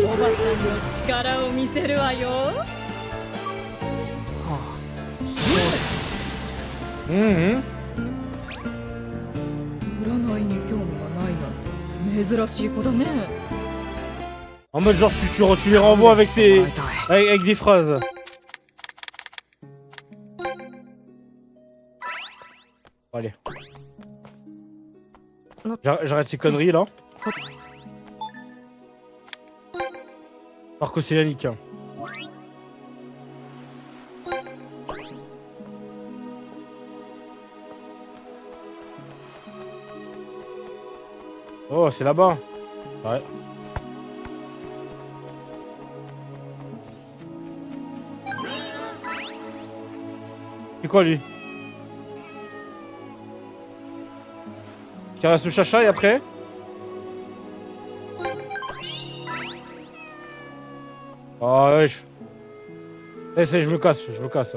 おばちゃんの力を見せるわよ。占いに興味がないなんて珍しい子だね。 En mode genre tu les renvoies avec des phrases. Allez. J'arrête ces conneries là. Parc océanique. Hein. Oh, c'est là-bas. Ouais. C'est quoi lui? Il caresse le chacha et après? Oh wesh. Eh, je me casse, je me casse.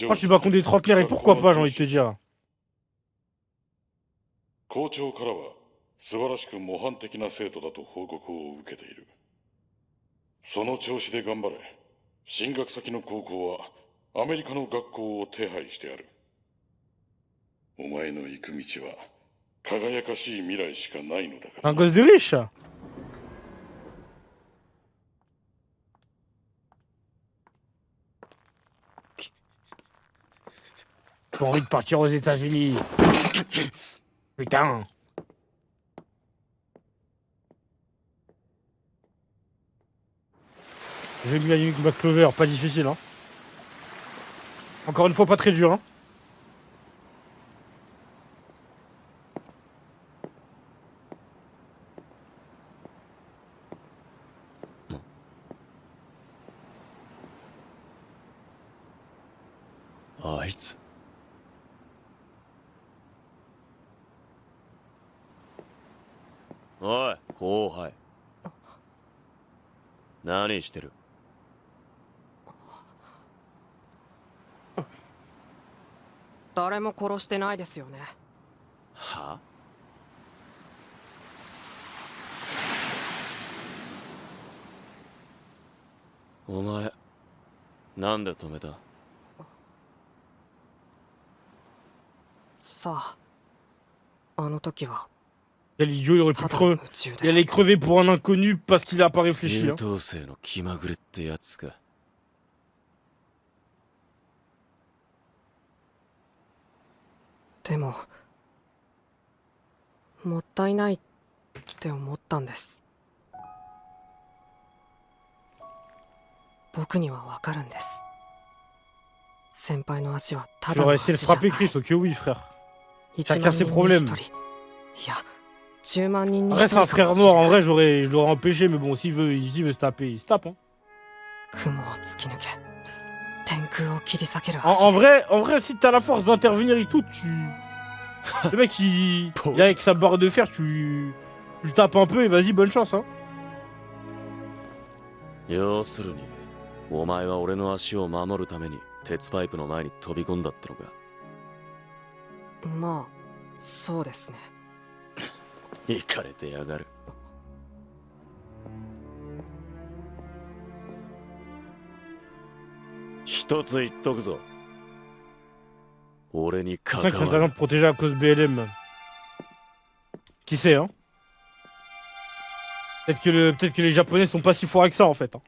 Moi je suis pas contre des trentenaires et pourquoi pas, j'ai envie de te dire. 校長からは素晴らしく模範的な生徒だと報告を受けている。その調子で頑張れ。進学先の高校はアメリカの学校を手配してある。お前の行く道は輝かしい未来しかないのだから。Un gosse de riche. J'ai envie de partir aux États-Unis. Putain. J'ai mis la Unique Back Clover, pas difficile hein. Encore une fois pas très dur hein. Ah,おい後輩何してる？誰も殺してないですよね。は？お前なんで止めた？さあ、あの時は Quel idiot, il aurait pu crever. Il allait crever pour un inconnu parce qu'il a pas réfléchi. 優 Hein. 等生の気まぐれってやつか。でももったいないって思ったんです。僕にはわかるんです。先輩の足はただの J'aurais 足 essayé de じゃない frapper Chris, ok oui frère. 1 Chacun ses problèmes. 万人に1人、いや10万人に En vrai 1 c'est un 人か frère もしれ noir, ない。 en vrai je l'aurais empêché mais bon s'il veut se taper, il se tape hein. 雲を突き抜け天空を切り裂ける足 En です。 vrai si t'as la force d'intervenir et tout, le mec il est avec sa barre de fer, tu le tapes un peu et vas-y bonne chance hein. 要するにお前は俺の足を守るために鉄パイプの前に飛び込んだってのか。まあそうですね。イカれてやがる。一つ言っとくぞ。俺に C'est 関 vrai qu'ils sont わ en る。 train de protéger à cause BLM. Qui sait hein. Peut-être que les japonais sont pas si forts que ça en fait hein.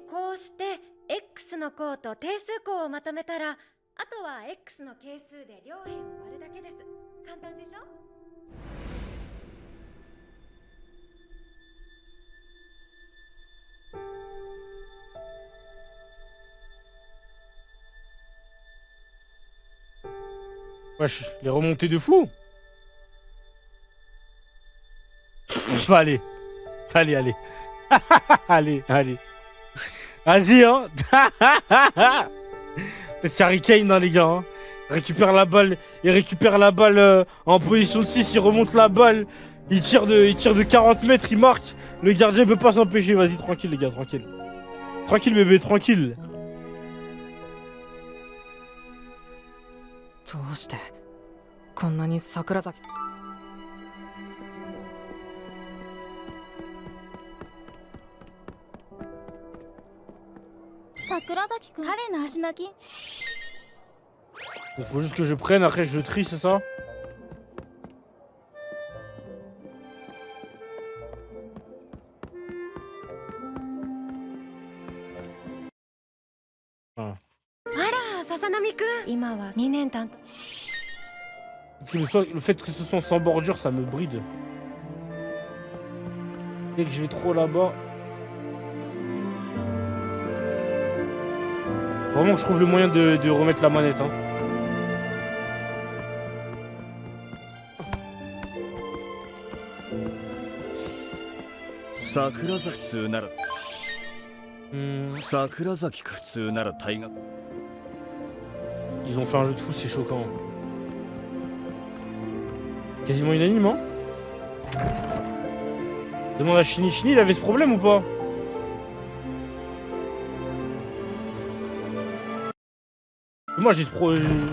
こうして X の項と定数項をまとめたら、あとは X の係数で両辺を割るだけです。簡単でしょ？Wesh, les remontées de fou. Allez. Allez. Allez. Vas-y, hein. C'est Harry Kane, hein, les gars. Hein. Il récupère la balle en position de 6, il remonte la balle. Il tire de 40 mètres, il marque. Le gardien peut pas s'empêcher. Vas-y, tranquille, les gars, tranquille. Tranquille, bébé, tranquille. どうしてこんなに桜崎さ Il faut juste que je prenne, après que je trie, c'est ça? Ah. あら笹波くん今は2年担当 Le fait que ce soit sans bordure, ça me bride. Dès que je vais trop là-bas... Vraiment que je trouve le moyen de remettre la manette. Hein. Ils ont fait un jeu de fou, c'est choquant. Quasiment unanime, hein. Demande à Shini. Shini, il avait ce problème ou pas? Moi j'ai ce problème.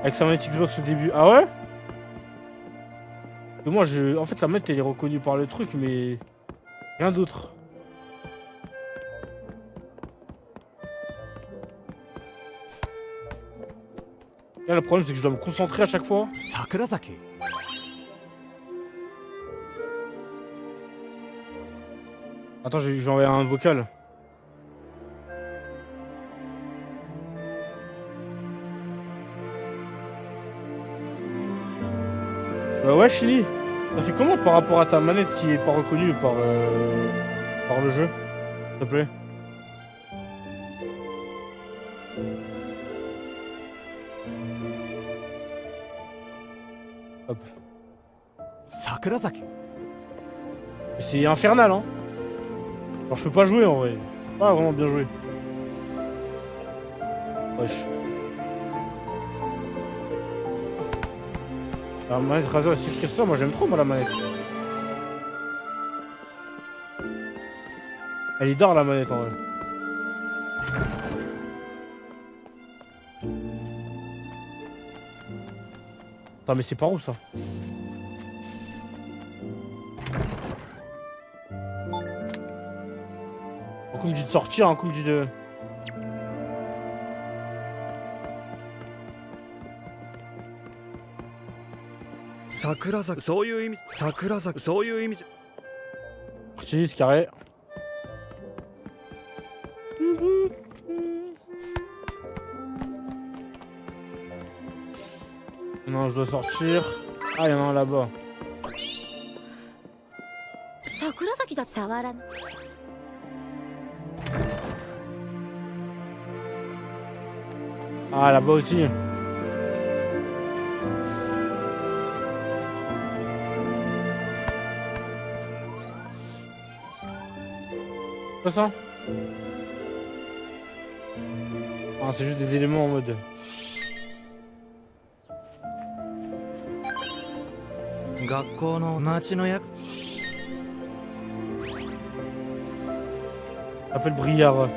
Avec sa manette Xbox au début. Ah ouais? Et moi en fait la manette elle est reconnue par le truc mais rien d'autre. Là, le problème c'est que je dois me concentrer à chaque fois. Sakurazaki. Attends, j'ai envoyé un vocal. Ouais, Chili. Ça fait comment par rapport à ta manette qui est pas reconnue par le jeu? S'il te plaît. Hop. Sakurazaki. C'est infernal, hein. Alors je peux pas jouer en vrai. Pas vraiment bien joué. Wesh. La manette Razer, si je ça, moi j'aime trop moi la manette. Elle est d'art la manette en vrai. Attends mais c'est par où ça? Un coup me dit de sortir, un coup me dit de... Sakurazaki, そういう意味。Sakurazaki, そういう意味じゃ。Utilise carré. Non, je dois sortir. Ah, il y en a un là-bas. Ah, là-bas aussi. Quoi ça? Ah, c'est juste des éléments en mode. Appelle Briard.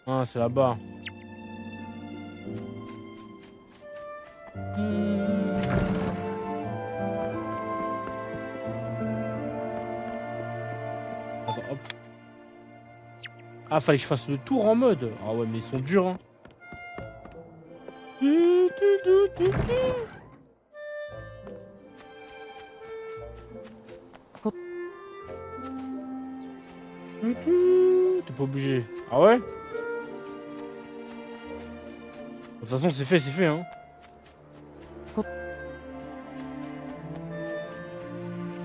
Ah, c'est là-bas. Attends, hop. Ah, fallait que je fasse le tour en mode. Ah ouais, mais ils sont durs, hein. T'es pas obligé. Ah ouais? De toute façon, c'est fait, hein.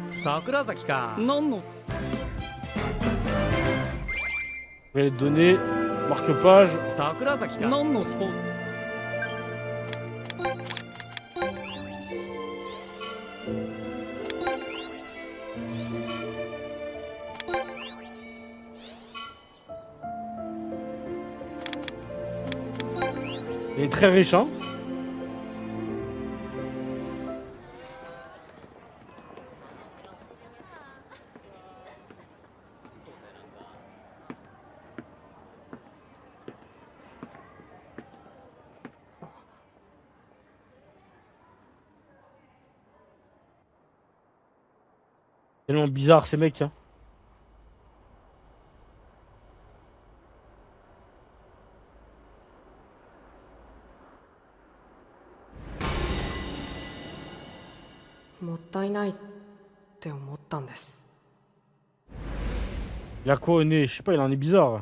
Sakurazaki ka. Je vais les donner. Marque-page. Sakurazaki ka. Il est très riche, hein. Tellement bizarre ces mecs, hein.もったいないって思ったんです。 Il a quoi au nez? Je sais pas, il a un nez bizarre.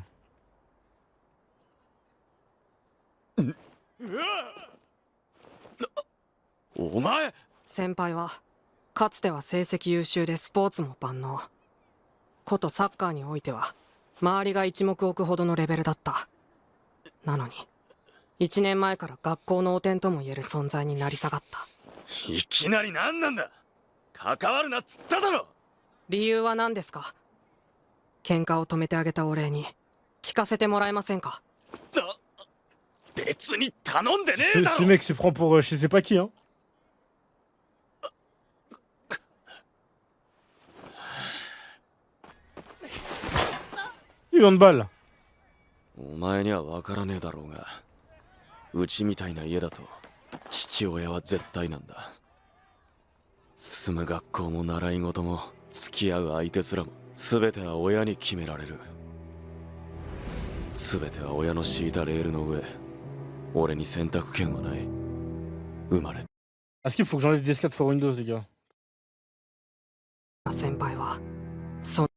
お前先輩はかつては成績優秀でスポーツも万能。ことサッカーにおいては周りが一目置くほどのレベルだった。なのに1年前から学校の汚点とも言える存在になり下がった。いきなり何なんだ。関わるなっつっただろ。理由は何ですか？喧嘩を止めてあげたお礼に聞かせてもらえませんか？別に頼んでねえ Ce, だ ce ろ。 mec se prend pour je sais pas qui, hein. Il de balle. お前には分からねえだろうが、うちみたいな家だと父親は絶対なんだ。住む学校も習い事も付き合う相手すらも全ては親に決められる。全ては親の敷いたレールの上、俺に選択権はない。生まれ Est-ce qu'il faut que j'enlève DS4 for Windows, les gars? 先輩はそ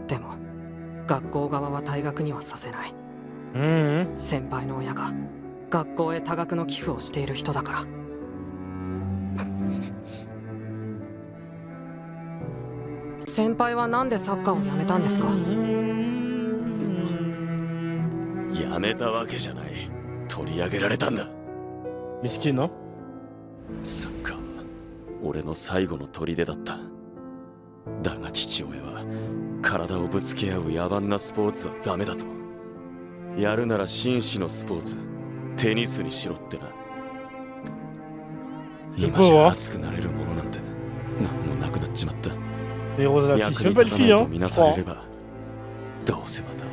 でも学校側は退学にはさせない。先輩の親が学校へ多額の寄付をしている人だから。先輩はなんでサッカーをやめたんですか？やめたわけじゃない。取り上げられたんだ。 Miskin, non? サッカーは俺の最後の砦だった。だが父親は体をぶつけ合う野蛮なスポーツはダメだと。やるなら紳士のスポーツ、テニスにしろってな。今じゃ熱くなれるものなんて何もなくなっちまった。 Les roses de la fille, c'est même pas une fille, hein. Je crois. どうせまた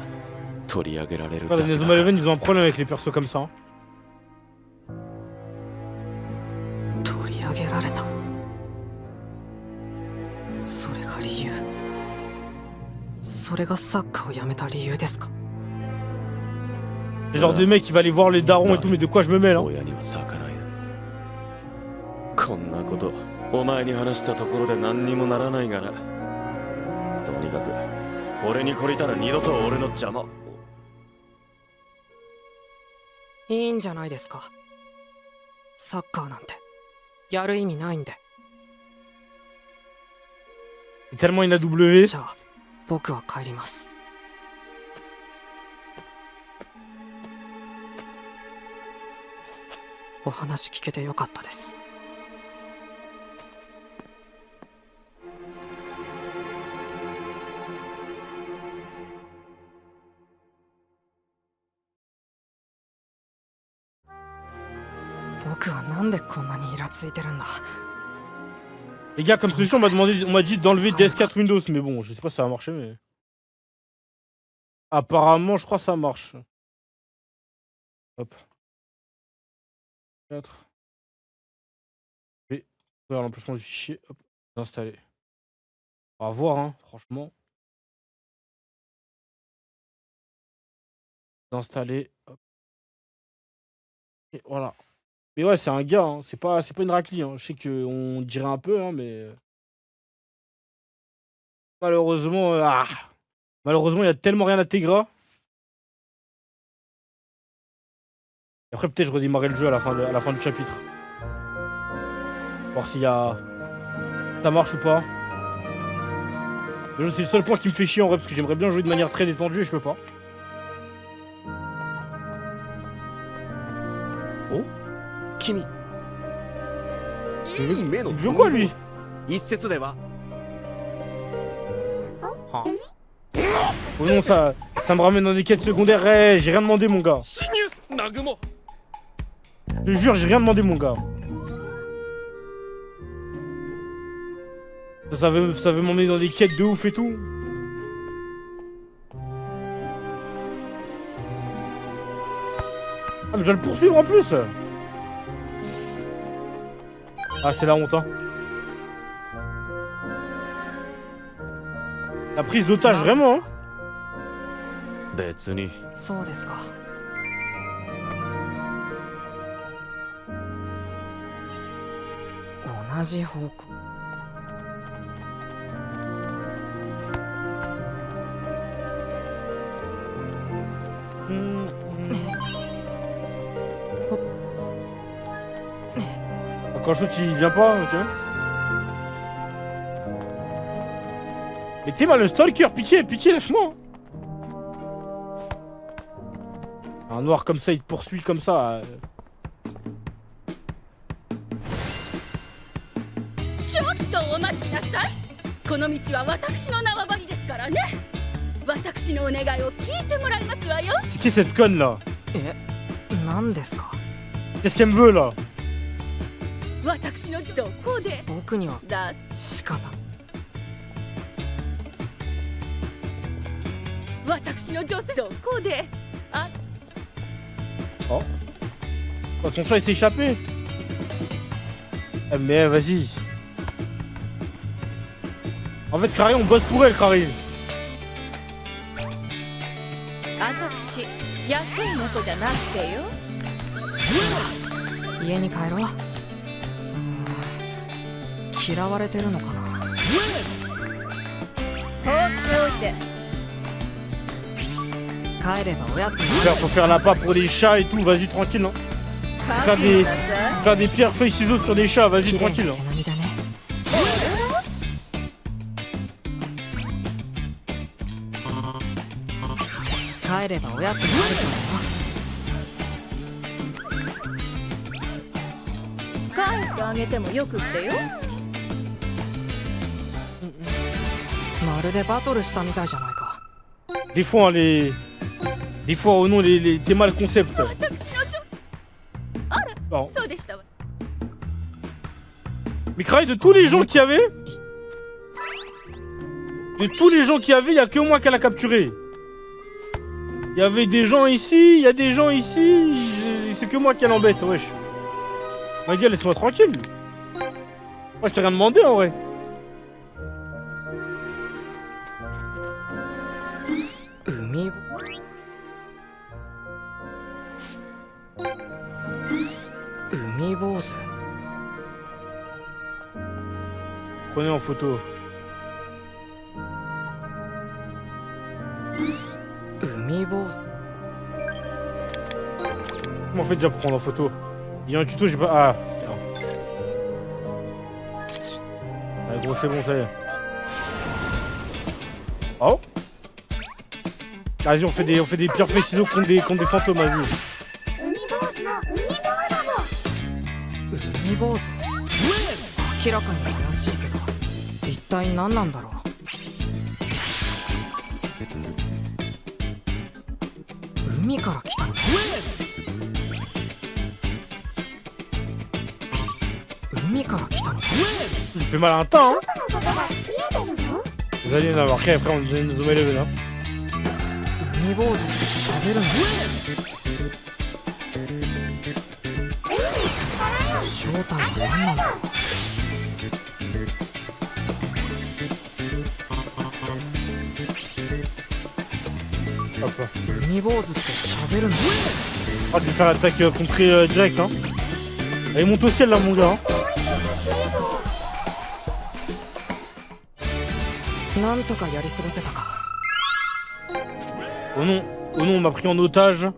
取り上げられる Les Nezuma Eleven, ils ont un problème avec les persos comme ça. 取り上げられた。それが理由。それがサッカーをやめた理由ですか？ Le genre de mec qui va aller voir les darons et tout, mais de quoi je me mêle, hein? 親には逆らえない。こんなことお前に話したところで何にもならないがな。とにかくこれに懲りたら二度と俺の邪魔。いいんじゃないですか。サッカーなんてやる意味ないんで。 Tellement INAW. じゃあ僕は帰ります。お話聞けてよかったです。僕はなんでこんなにイラついてるんだ。 Les gars, comme solution, on m'a dit d'enlever DS4 Windows, mais bon, je sais pas si ça va marcher, mais... Apparemment, je crois que ça marche. Hop. 4. V. Ouvrir l'emplacement du fichier, hop, installer. On va voir, hein, franchement. D'installer, hop. Et voilà. Mais ouais, c'est un gars, hein. C'est pas une raclie, hein. Je sais qu'on dirait un peu, hein, mais... Malheureusement, malheureusement, il y a tellement rien à Tegra. Et après, peut-être je redémarrerai le jeu à la fin du chapitre. Voir s'il y a... Ça marche ou pas. Le jeu, c'est le seul point qui me fait chier en vrai, parce que j'aimerais bien jouer de manière très détendue et je peux pas. Oh, Kimi. Il veut quoi, lui? Oh non, ça Ça me ramène dans des quêtes secondaires. Hey, j'ai rien demandé, mon gars. Je te jure, j'ai rien demandé, mon gars. Ça veut m'emmener dans des quêtes de ouf et tout. Ah, mais je dois le poursuivre en plus. Ah, c'est la honte, hein. La prise d'otage, vraiment, hein. 別にそうですか。同じ方向。Quand je il vient pas, ok. Mais t'es mal le stalker, pitié, pitié, lâche-moi. Un noir comme ça, il te poursuit comme ça. ちょっとお待ちなさい。この道は私の縄張りですからね。私のお願いを聞いてもらいますわよ。 C'est qui cette conne là? 何ですか? Qu'est-ce qu'elle me veut là? 私のそこで僕にはだ仕方。私の女そこであ Oh. Oh, son chat il s'est échappé. Eh, mais vas-y. En fait, Kari, on bosse pour elle, Kari. 私安い猫じゃなくてよ。家に帰ろう。嫌われてるのかな。放っておいて。帰ればおやつに。Faut faire l'appât pour les chats et tout, vas-y tranquille. Hein. Faire des pierres, feuilles, ciseaux sur des chats, vas-y tranquille. Hein. 帰ればおやつになるぞ。帰ってあげてもよくってよ。まるでバトルしたみたいじゃないか。 Des fois, hein, des fois, oh non, t'es mal concept. 私のあら、 Bon. そうでしたわ。 Mais Kari, de tous les gens qu'il y avait, il y a que moi qu'elle a capturé. Il y avait des gens ici, il y a des gens ici, c'est que moi qui l'embête, wesh. Ma gueule, laisse-moi tranquille. Moi, je t'ai rien demandé en vrai. Prenez en photo. Comment on fait déjà pour prendre en photo? Il y a un tuto, j'ai pas... Ah, putain. Ah, gros, c'est bon, ça y est. Oh. Vas-y, on fait des pierres feuilles ciseaux contre des fantômes, vas-y. 海坊主。明らかに怪しいけど、一体何なんだろう。海から来たのか。海から来たのか。Je fais mal à un temps, hein. Vous allez en avoir qu'un après, on nous met level, hein. 海坊主って喋るの。正体は何なんだろう。海坊主って喋るの。 Ah, je vais faire l'attaque contrée direct, hein. Elle monte au ciel là, mon gars. Oh non, on m'a pris en otage.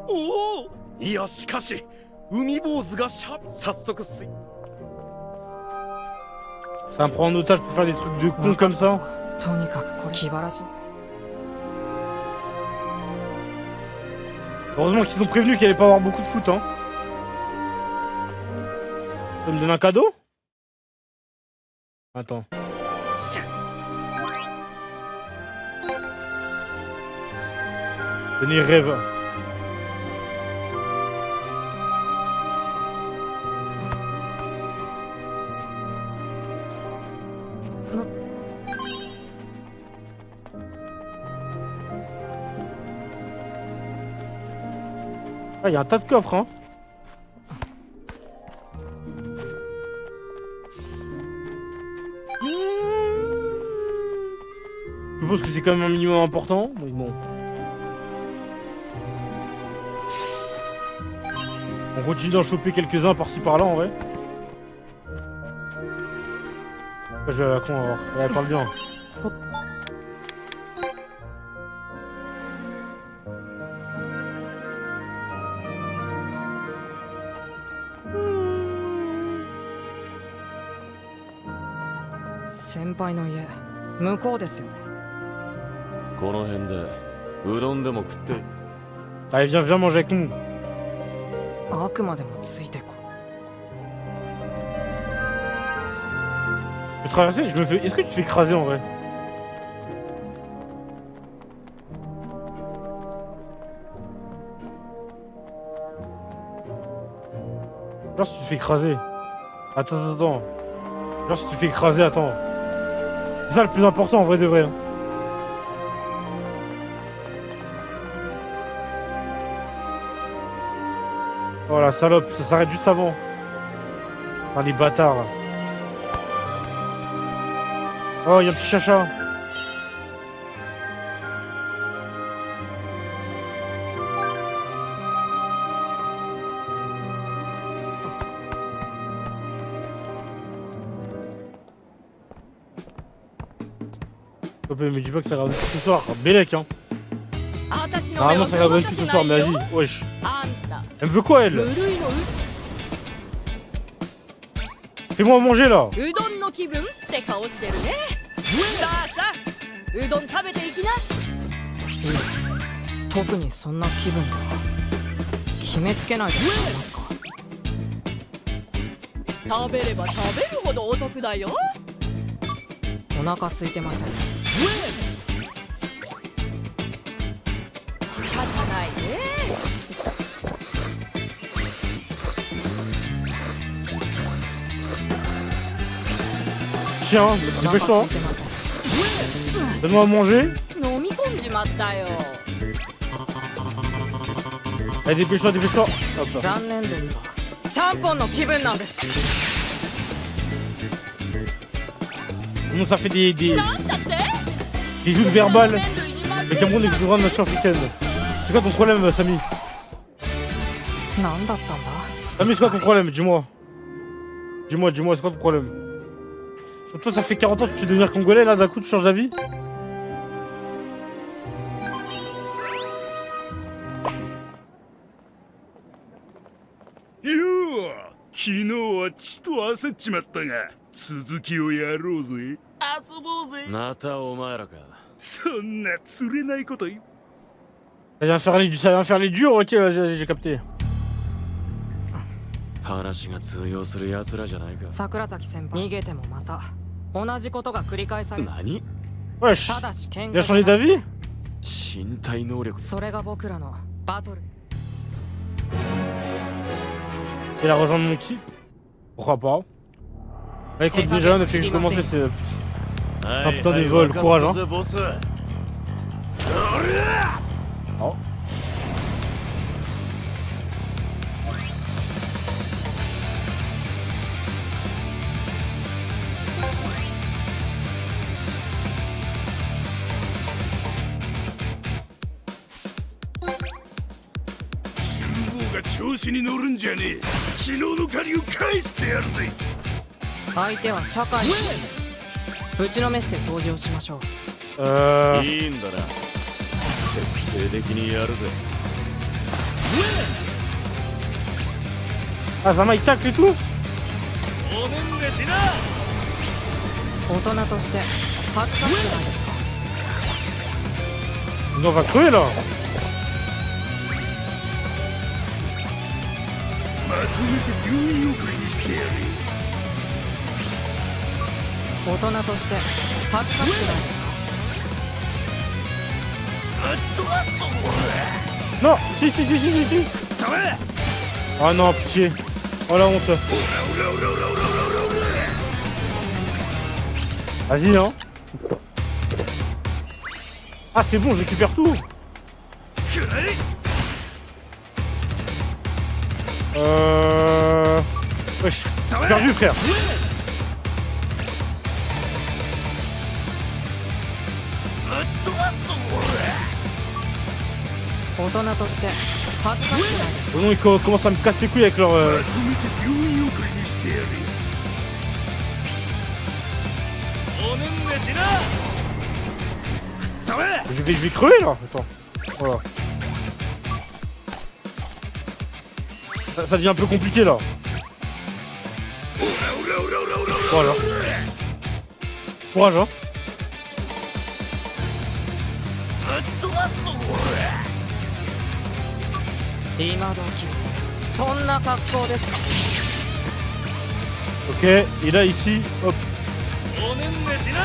Oh, いやしかし海坊主が早速Ça me prend en otage pour faire des trucs de con comme ça. Heureusement qu'ils ont prévenu qu'il allait pas avoir beaucoup de foot, hein. Tu me donnes un cadeau? Attends. Denis rêve. Ah, y a un tas de coffres, hein. Je suppose que c'est quand même un minimum important, donc bon. On continue d'en choper quelques-uns par-ci par-là en vrai. Je vais à la con, on va voir. Elle parle bien. Senpaiの家、向こうですよね。この辺でうどんでも食って。 Allez, viens manger avec nous. あくまでもついてこ。Je vais traverser, je me fais. Est-ce que tu te fais écraser en vrai? Genre si tu te fais écraser. Attends. Genre si tu te fais écraser, attends. C'est ça le plus important en vrai de vrai. Hein. Oh la salope, ça s'arrête juste avant. Ah les bâtards là. Oh y'a un petit chacha. Me dis pas que ça regarde plus ce soir. Bélec hein. Normalement ça regarde plus ce soir, mais vas-y, wesh. Elle me veut quoi elle? Fais-moi manger là. Chien, dépêche-toi. Donne-moi à manger. Allez, dépêche-toi. Hop là. Comment ça fait des joutes verbales. Le Cameroun est le plus grande nation africaine. C'est quoi ton problème, Samy? Samy, c'est quoi ton problème? Dis-moi, c'est quoi ton problème? Toi, ça fait 40 ans que tu veux devenir congolais, là, d'un coup, tu changes d'avis? Yo! 昨日はちと焦っちまったが、続きをやろうぜ。遊ぼうぜ。またお前らか。そんな釣れないこと言う。Ça vient faire les durs, ok, vas-y, j'ai capté. 話が通用する奴らじゃないか。桜崎先輩、逃げてもまた同じことが繰り返される。何？ Wesh, il a changé d'avis? 身体能力。それが僕らのバトル。 Il a rejoint mon équipe? Pourquoi pas? Bah écoute, déjà, ne fait que commencer, c'est un putain de vol, courage hein. Oh. Ah, Zama il tacle et tout? On va crever là. Non, si, si, si, si, si, si. Oh non, pitié. Oh la honte. Vas-y, hein. Ah, c'est bon, je récupère tout. Wesh, j'ai perdu, frère. 大人として恥ずかしくないです Oh non, ils commencent à me casser les couilles avec leur... まとめて病院送りにしてやる。おねんねしな。吹っ飛べ。Je vais crever là. Attends. Voilà. Ça devient un peu compliqué là. Voilà. Courage, hein. 今時そんな格好ですか Ok, et là ici, hop. おねんねしな。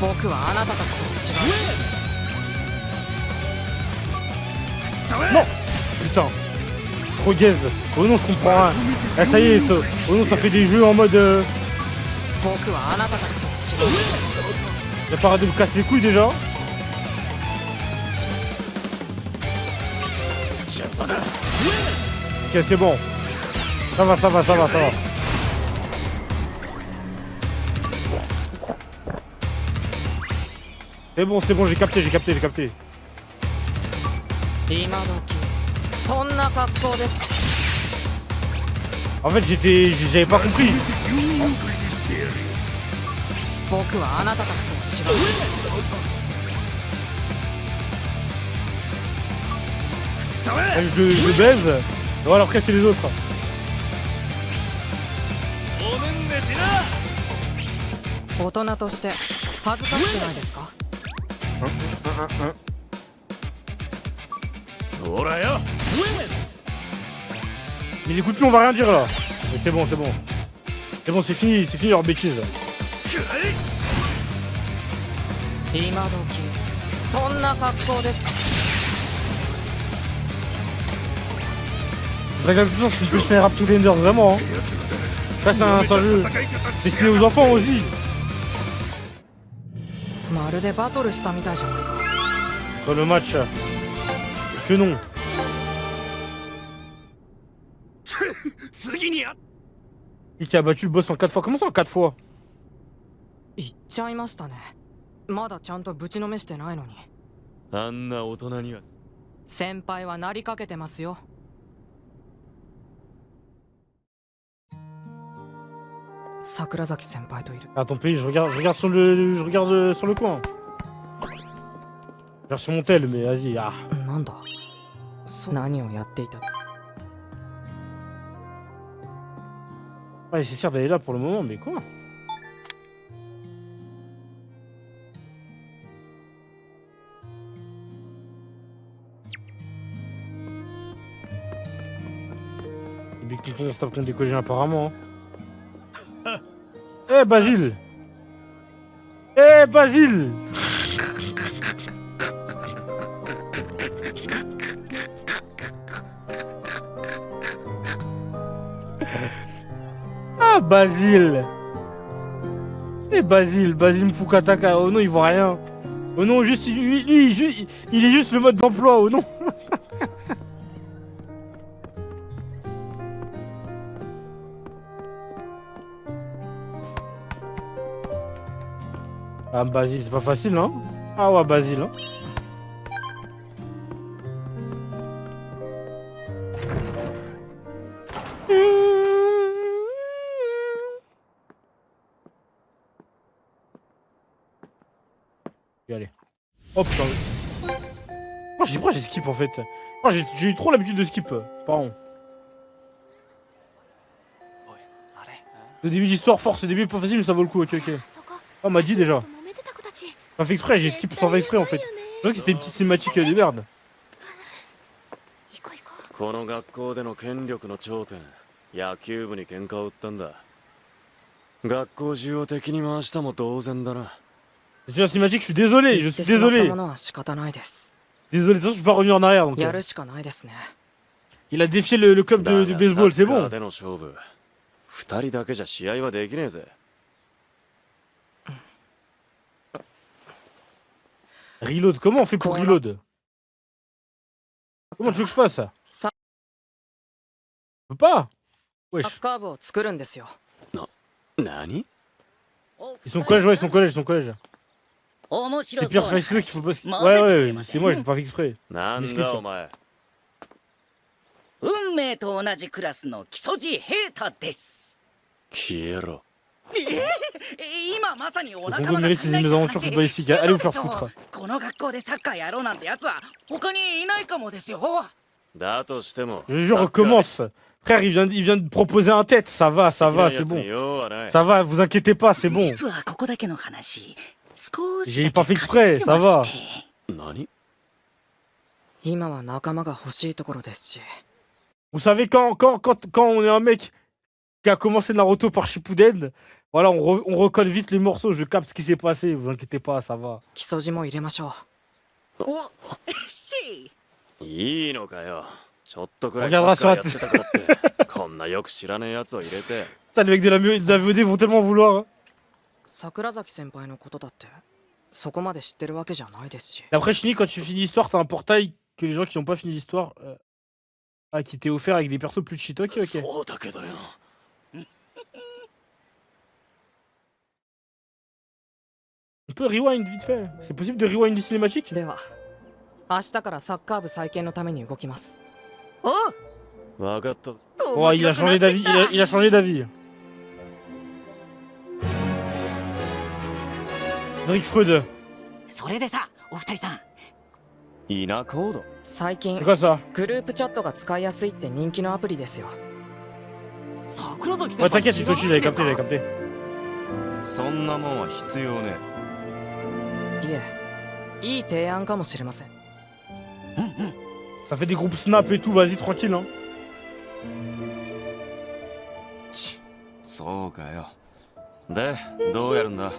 僕はあなたたちと違う Non. Putain. Trop gaze. Oh non, je comprends rien. Ah, ça y est, ça... Oh non, ça fait des jeux en mode... 僕はあなたたちと違う Y'a pas arrêté de me casser les couilles déjà. Ok, c'est bon. Ça va, ça va, ça va, ça va. C'est bon, j'ai capté, j'ai capté, j'ai capté. 今時そんな格好ですか En fait, j'avais pas compris. 病院送りにしてやる。僕はあなたたちと違う Je baise. Et voilà, après c'est les autres. おねんねしな。大人として恥ずかしくないですか ほらよ。 Mais les coups de pied, on va rien dire là. Mais c'est bon, c'est bon. C'est bon, c'est fini leur bêtise. 今時そんな格好ですか Dragon Ball, c'est une Rap to Render, vraiment. Hein. Ça, c'est un jeu destiné aux enfants aussi. まるでバトルしたみたいじゃないか Dans le match. Que non. 次にや。 Qui a battu le boss en 4 fois. Comment ça en 4 fois? 言っちゃいましたねまだちゃんとぶちのめしてないのにあんな大人には。先輩はなりかけてますよ 桜崎先輩といる Ah, ton pays, je regarde sur le coin. Je regarde sur mon tel, mais vas-y. Ah. なんだ何をやっていた Pas nécessaire d'aller là pour le moment, mais quoi? Les Big Tonton, on se tape contre des collégiens apparemment. Hein. Eh Basile! Eh Basile! Ah Basile! Eh Basile Mfukataka, oh non il voit rien. Oh non, juste lui il est juste le mode d'emploi, oh non! Ah Basile, c'est pas facile hein? Ah ouais Basile hein? Allez. Oh putain. Pourquoi j'ai skip en fait? J'ai eu trop l'habitude de skip. Pardon. Le début d'histoire, force, le début est pas facile mais ça vaut le coup, ok. Oh, on m'a dit déjà. Pas fait exprès, j'ai skip sans faire exprès en fait. Je crois que c'était une petite cinématique de merde. この学校での権力の頂点、野球部に喧嘩を売ったんだ。学校中を敵に回したも同然だな。C'est une cinématique, je suis désolé, ものは仕方ないです Désolé, de toute façon, je peux pas revenir en arrière. Donc, やるしかないですね。 il a défié le club de baseball, c'est サッカー bon. での勝負2人だけじゃ試合はできねえぜ。 Reload, comment on fait pour reload? Comment tu veux que je fasse ça? Ça- Je peux pas. サ Wesh. ッカー部を作るんですよ。何？ Ils sont collège, ouais, ils sont collège, ils sont collège. 面白 C'est そう pire, な enfin, c'est eux qui font pas. 混 Ouais, ぜてくれ ouais, ませ c'est ん moi, je l'ai pas fait exprès. なんだお前。運命と同じクラスの木曽路平太です。消えろ。今まさにお Donc 仲 on 間 veut が mériter ces mésaventures footballistiques. Allez vous faire foutre. この学校でサッカーやろうなんてやつは他にいないかもですよ。だとしても。 Je jure, recommence. Frère, il vient de proposer un tête. Ça va, c'est bon. 用はない。 Ça va, vous inquiétez pas, c'est bon. 実はここだけの話、少し J'ai だ pas け fait かじっ exprès, て ça ま va. して。何？今は仲間が欲しいところですし。 Vous savez, quand on est un mec qui a commencé Naruto par Shippuden, voilà, on recolle vite les morceaux, je capte ce qui s'est passé, vous inquiétez pas, ça va. 木曽路も入れましょう。おしいいのかよ。ちょっとくらい On サッ regardera カ sur ー la やってたからってこんなよく知らねえやつを入れて。 Putain, les mecs de la VOD vont tellement vouloir. Hein. 桜崎先輩のことだってそこまで知ってるわけじゃないですし。 Après, Chini, quand tu finis l'histoire, t'as un portail que les gens qui n'ont pas fini l'histoire, qui t'est offert avec des persos plus cheat. Ok, ok. そうだけどよ。 On peut rewind vite fait. C'est possible de rewind du cinématique? では明日からサッカー部再建のために動きます。おわかった。 Oh, il a changé d'avis, il a changé d'avis. Drake Freud. それでさ、お二人さん。イナコード。最近 C'est quoi ça? グループチャットが使いやすいって人気のアプリですよ。桜崎 Ouais, 先輩 t'inquiète, 知ら Itoshi, ない j'avais んです capté, か j'avais capté. そんなもんは必要ねいえ、いい提案かもしれません。 Ça fait des groupes snap et tout, vas-y, tranquille. Hein. そうかよ。で、どうやるんだ？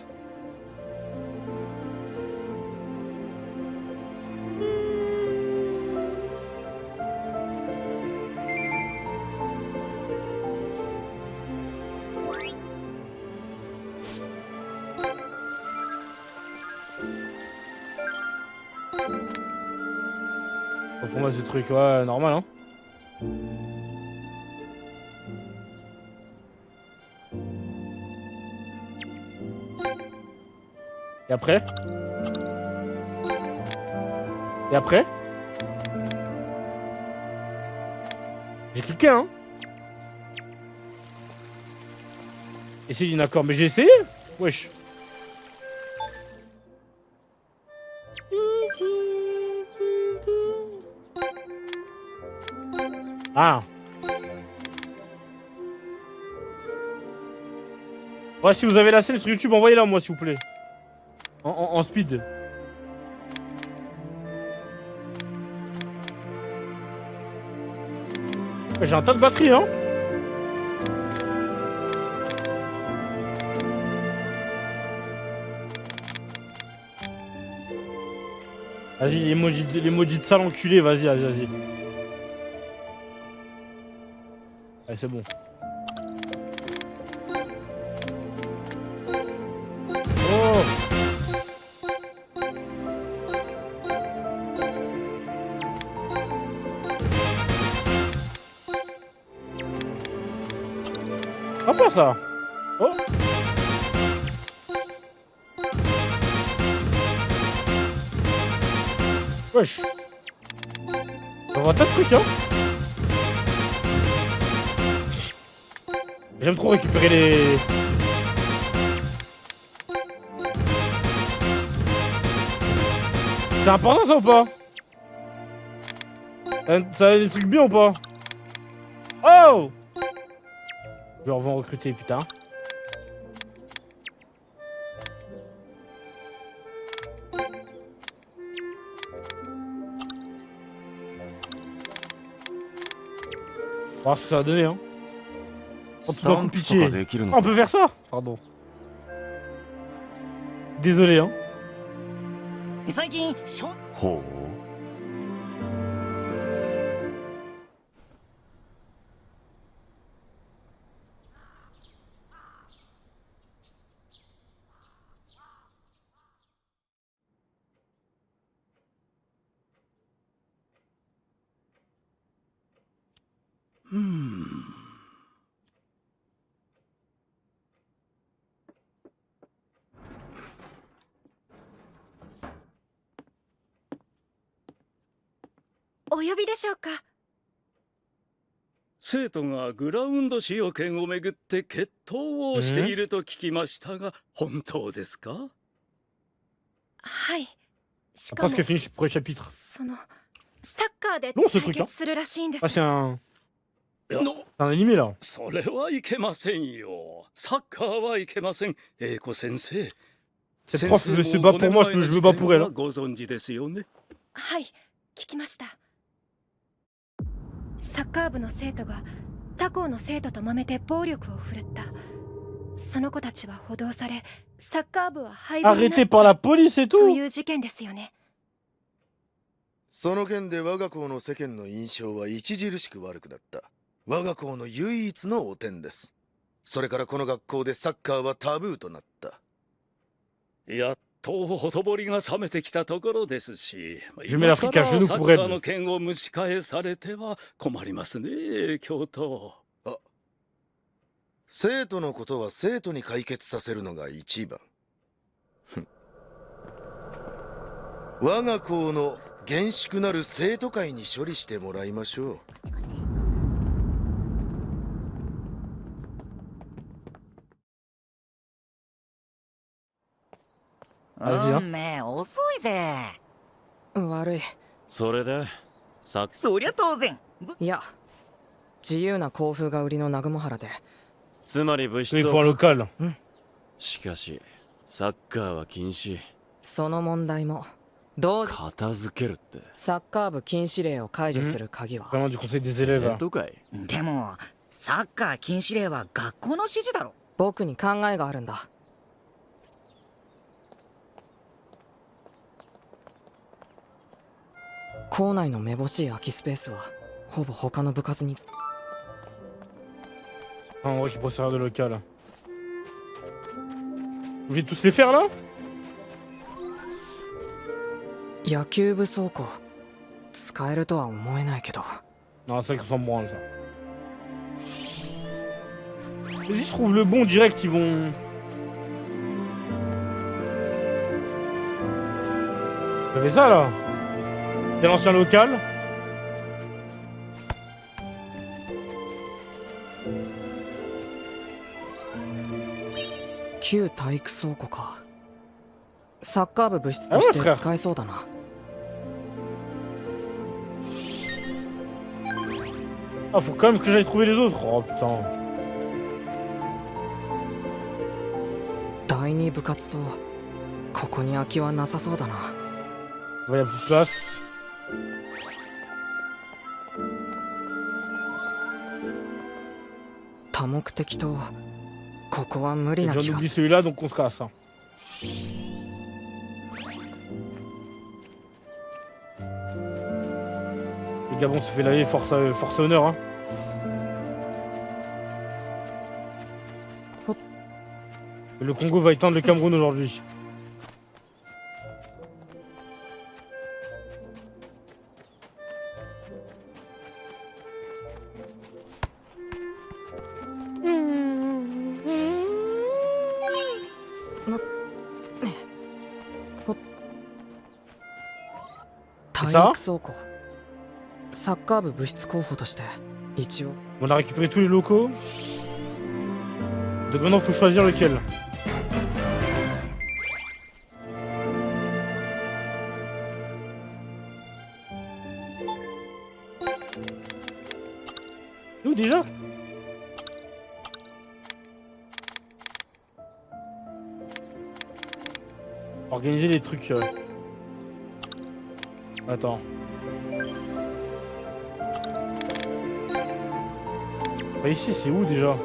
Pour moi, ce truc, ouais, normal, hein. Et après? Et après? J'ai cliqué, hein. Essayer d'une accord, mais j'ai essayé. Wesh. Ah. Ouais, si vous avez la scène sur YouTube, envoyez-la moi, s'il vous plaît. En speed. J'ai un tas de batterie, hein. Vas-y, les emojis de sale enculé, vas-y, vas-y, vas-y. Allez, c'est bon. Oh! Ah, pas ça! Oh! Wesh! On voit un tas de trucs, hein! J'aime trop récupérer les... C'est important ça ou pas? Ça a des trucs bien ou pas? Oh! Genre vont recruter putain. On va voir ce que ça va donner hein. Oh putain, coup de pitié. Ah, on peut faire ça? Pardon. Désolé hein. 最近ほう。お呼びでしょうか。生徒がグラウンド使用権をめぐって決闘をしていると聞きましたが、本当ですか？はい。し Ah, かも presque fini pour le chapitre. そのサッカーで Non, ce 対 truc là. 決するらしいんです。 Ah, c'est un いや animé là. それはいけませんよ。サッカーはいけません。英子先生。 Cette prof veut se battre pour moi, je me bats pour elle. ご存知ですよね。はい、聞きました。サッカー部の生徒が他校の生徒と揉めて暴力を振るった。その子たちは補導され、サッカー部は廃部になっ Arrêté par la police et と tout. いう事件ですよね。その件で我が校の世間の印象は著しく悪くなった。我が校の唯一の汚点です。それからこの学校でサッカーはタブーとなった。やっとほとぼりが冷めてきたところですし、 Je mets l'Afrique à genoux サ pour ッカー elle. の件を蒸し返されては困りますね、教頭。生徒のことは生徒に解決させるのが一番。我が校の厳粛なる生徒会に処理してもらいましょう。Vas-y, hein. ねえ遅いぜ。悪い。それでさそりゃ当然。いや、自由な校風が売りの南雲原で。つまり物 Il 質 faut un を local. しかしサッカーは禁止。その問題も同時片付けるって。サッカー部禁止令を解除する鍵は Vraiment du conseil des élèves. 生徒会。でもサッカー禁止令は学校の指示だろ。僕に考えがあるんだ。校内のめぼしい空きスペースはほぼ他の部活に Ah, en vrai, qu'il pourrait servir de local. Vous voulez tous les faire là? 野球部倉庫使えるとは思えないけど。 Non, c'est vrai qu'on s'en branle ça. Vas-y, je trouve le bon direct, ils vont. J'avais ça là. Il y a l'ancien local. « 旧体育倉庫か。サッカー部部室として使えそうだな。 Ah, faut quand même que j'aille trouver les autres. Oh putain. 第二部活とここに空きはなさそうだな。 Il y a plus de place. 多目的とここは無理な J'en 気が oublie する。 celui-là, donc on se casse. Hein. Le Gabon se fait laver force honneur. Hein. Hop. Le Congo va éteindre le Cameroun aujourd'hui. Hop. 体育倉庫。サッカー部部室候補として一応。 On a récupéré tous les locaux. Donc maintenant, faut choisir lequel. Nous déjà? Organiser les trucs. Attends. Bah ici c'est où déjà?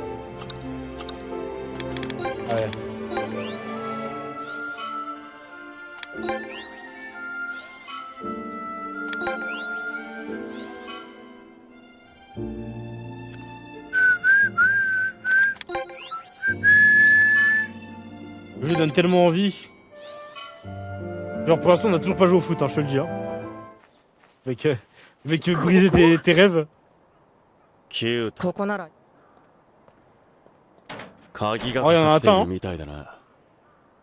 Ouais. Le jeu donne tellement envie. Genre pour l'instant on a toujours pas joué au foot, hein, je te le dis. Hein. Mec, tu veux briser tes rêves? ここなら鍵がかかっているみたいだな。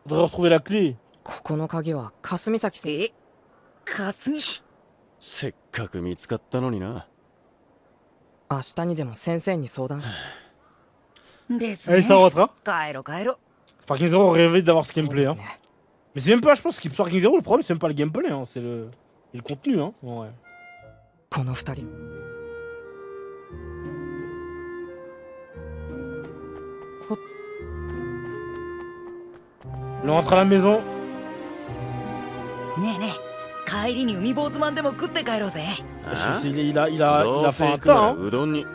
On devrait retrouver la clé. ここの鍵は霞崎先生。霞せっかく見つかったのにな。明日にでも先生に相談しですね。 Allez, ça rentre, hein. 帰ろう帰ろう。 Sparking Zero rêvait d'avoir ce そう gameplay, です hein. ね。 Mais c'est même pas, je pense, que Sparking Zero, le problème, c'est même pas le gameplay, hein. C'est le contenu, hein. Ouais. この二人 Il rentre à la maison. ねえねえ、帰りに海坊主まんでも食って帰ろうぜ。Il a どう fait せ un 行くなら tas, hein. うどんに。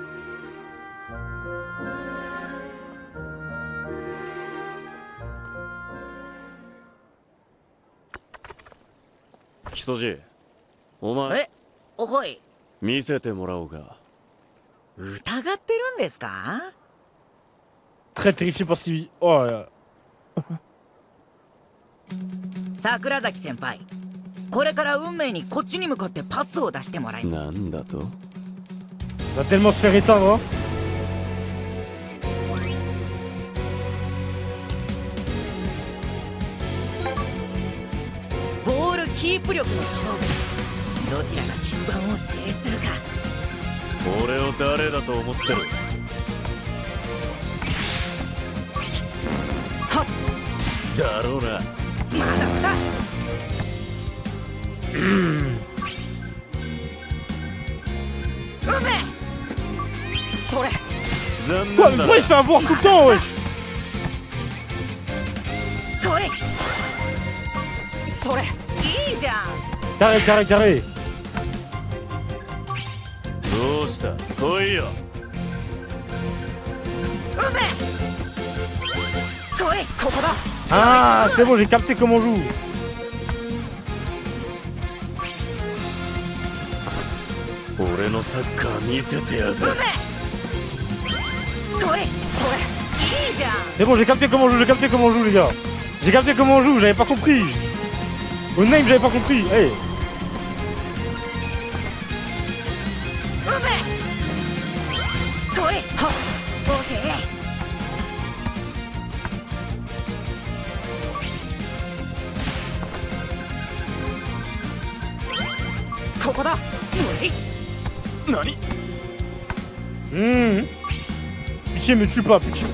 木曽路、お前え、おほい、見せてもらおうか。疑ってるんですか？ Très terrifié par ce qu'il vit. Oh là là. 桜崎先輩、これから運命にこっちに向かってパスを出してもらいます。なんだと？ Il va tellement se faire éteindre, hein. ボールキープ力の勝負です。どちらが中盤を制するか。俺を誰だと思ってる？はっ、だろうな。まだまだ。それ。残 Quoi, 念 mais だ pourquoi il se fait avoir tout le temps, wesh? これ。それ。いいじゃん。 Carré, carré, carré. どうした来いよ。来い、ここだ。 Ah, c'est bon, j'ai capté comment on joue. 俺のサッカー見せてやるぜ。来い、それ。いいじゃん。 C'est bon, j'ai capté comment on joue, j'ai capté comment on joue, les gars. J'ai capté comment on joue, j'avais pas compris. Au name, j'avais pas compris. Hey. 来い、はっ、オーケー。 ここだ。何？ Pitié, me tue pas, pitié.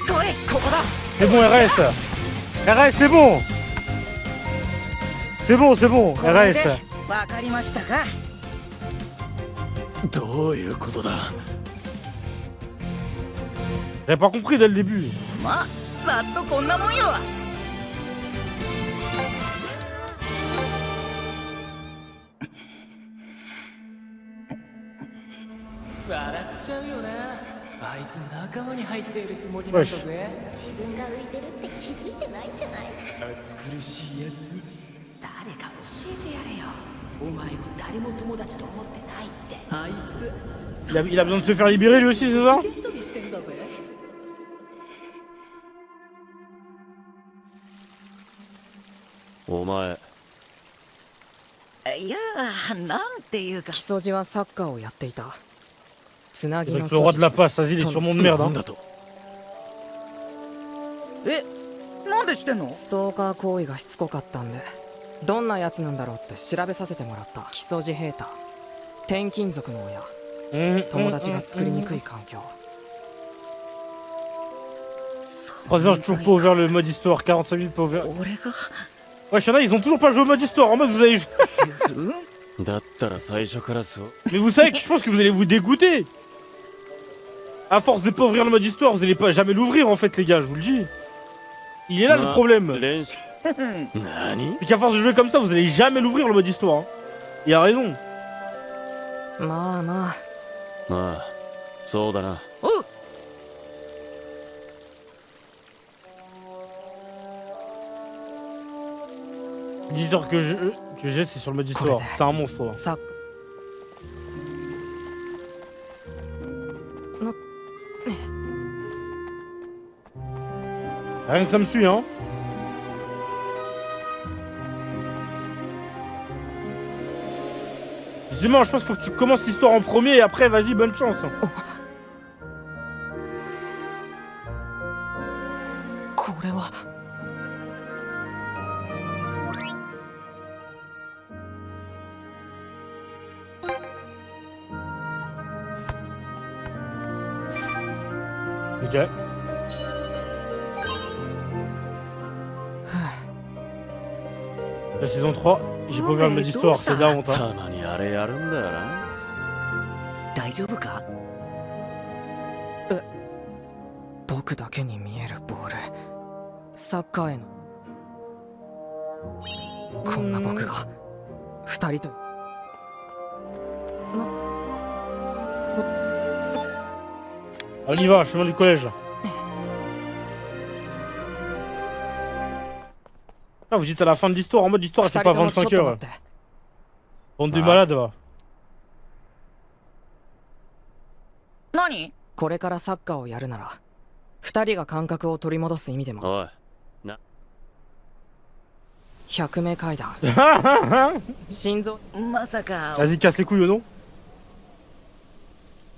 来い、ここだ。 C'est bon, RS. RS, c'est bon. C'est bon, c'est bon, これで RS. わかりましたか？どういうことだ？ J'avais pas compris dès le début. まあ、ざっとこんなもんよ。笑っちゃうよな。あいつ仲間に入っているつもりなんだぜ。自分が浮いてるって気づいてないんじゃない？暑苦しいやつ。誰か教えてやれよ。お前を誰も友達と思ってないって。あいつ Il a besoin de se faire libérer lui aussi, c'est ça? ゲットにしてんだぜ。お前。いやー、なんていうか。木曽路はサッカーをやっていた。つなぎ Avec の le roi de la passe, vas-y, il est sûrement de merde, hein. え、なんでしてんの？ストーカー行為がしつこかったんで、どんなやつなんだろうって調べさせてもらった。木曽路平太、転勤族の親、友達が作りにくい環境。 3 heures, toujours pas ouvert le mode histoire, 45 minutes pas ouvert. Ouais, y'en a, ils ont toujours pas joué au mode histoire, en mode vous avez. だったら最初からそう。 Mais vous savez que je pense que vous allez vous dégoûter. À force de pas ouvrir le mode histoire, vous allez pas jamais l'ouvrir en fait, les gars, je vous le dis. Il est là le problème. C'est qu'à force de jouer comme ça, vous allez jamais l'ouvrir le mode histoire. Hein. Il a raison. まあまあ。まあ、そうだな。 L'éditeur que j'ai, c'est sur le mode histoire. T'es un monstre, toi. Rien que ça me suit, hein. Justement, je pense qu'il faut que tu commences l'histoire en premier et après, vas-y, bonne chance. Oh. これは Ok. La saison 3, j'ai pas vu un mode histoire, c'est de la honte. Hein. 大丈夫か？僕だけに見えるボール、サッカーへの。こんな僕が二人と。On y va, chemin du collège. Ah, vous êtes à la fin de l'histoire, en mode histoire, c'est pas 25 heures. Bande de malades, va. 何？これからサッカーをやるなら、二人が感覚を取り戻す意味でも。おい、な。100名階段。心臓。まさか。 Vas-y, casse les couilles, non?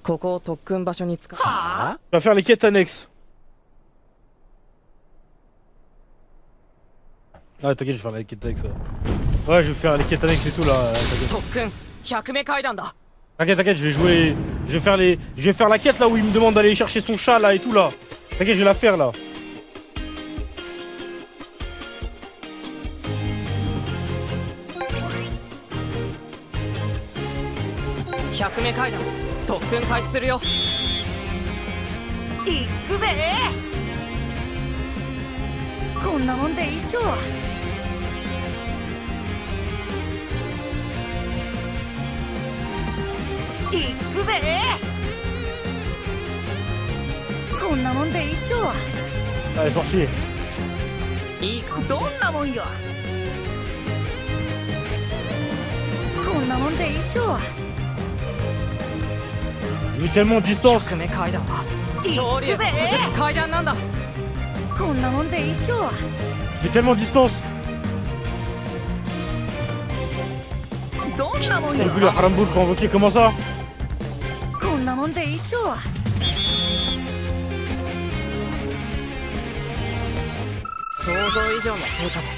ここを特訓場所に使う。Tu vas faire les quêtes annexes. Ah, t'inquiète, je vais faire les quêtes annexes. Ouais, je vais faire les quêtes annexes et tout là. T'inquiète, 100名階段だ。 T'inquiète, t'inquiète, je vais jouer. Je vais faire la quête là où il me demande d'aller chercher son chat là et tout là. T'inquiète, je vais la faire là. Allez, parti. どんなもんよ。こんなもんで一緒。 Je mets tellement de distance. 100名階段は勝利へと続く階段なんだ。こんなもんで一緒。 Je mets tellement de distance. どんなもん T'as よ。 vu le Haramboul convoqué, comment ça? こんなもんで一緒。 想像以上の成果です。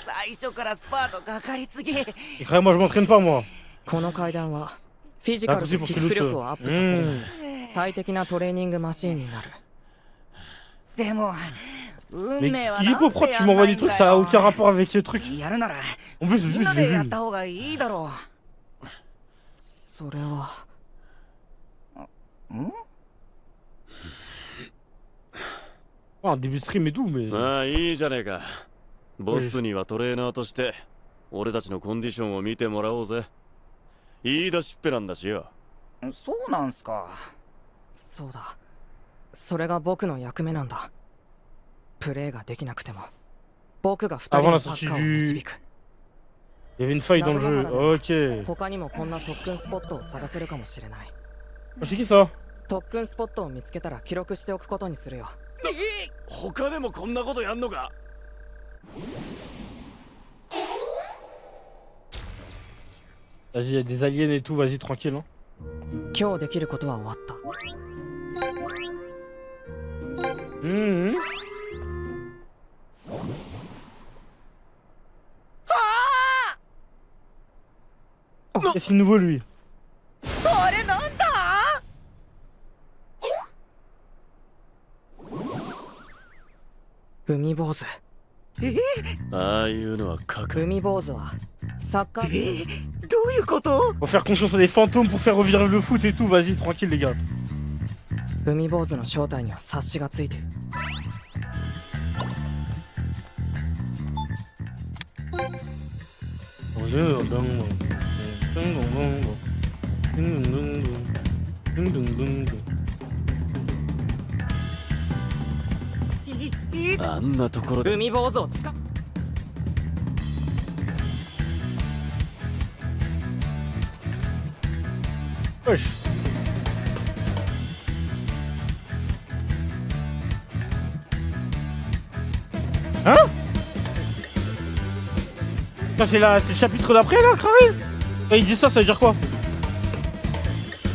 最初からスパートかかりすぎ。 Et frère, moi je m'entraîne pas moi. この階段はフィジカルとキック力をアップさせる最適なトレーニングマシーンになる。でも、 Mais il est pas pourquoi tu m'envoies des trucs, ça a aucun rapport avec ce truc. En plus, je l'ai vu. それは。Ah, début stream et tout, mais. まあいいじゃねえか。ボスにはトレーナーとして俺たちのコンディションを見てもらおうぜ。言い出しっぺなんだしよ。そうなんすか。そうだ。それが僕の役目なんだ。プレーができなくても僕が二人のサッカーを導く。Il y avait une faille dans le jeu. Ok. 他にもこんな特訓スポットを探せるかもしれない。C'est qui ça? 特訓スポットを見つけたら記録しておくことにするよ。他でもこんなことやんのか? Vas-y, il y a des aliens et tout, vas-y tranquille. Hein. 今日できることは終わった。Qu'est-ce qu'il nous veut lui? これなんだ？海坊主。ああいうのは海坊主はサッカー。どういうこと？ Faut faire confiance à des fantômes pour faire revivre le foot et tout, vas-y tranquille les gars. 海坊主の正体には察しがついてる。あんなところで海坊主を使う。Wesh. Hein? C'est le chapitre d'après là, Crary? Quand il dit ça, ça veut dire quoi?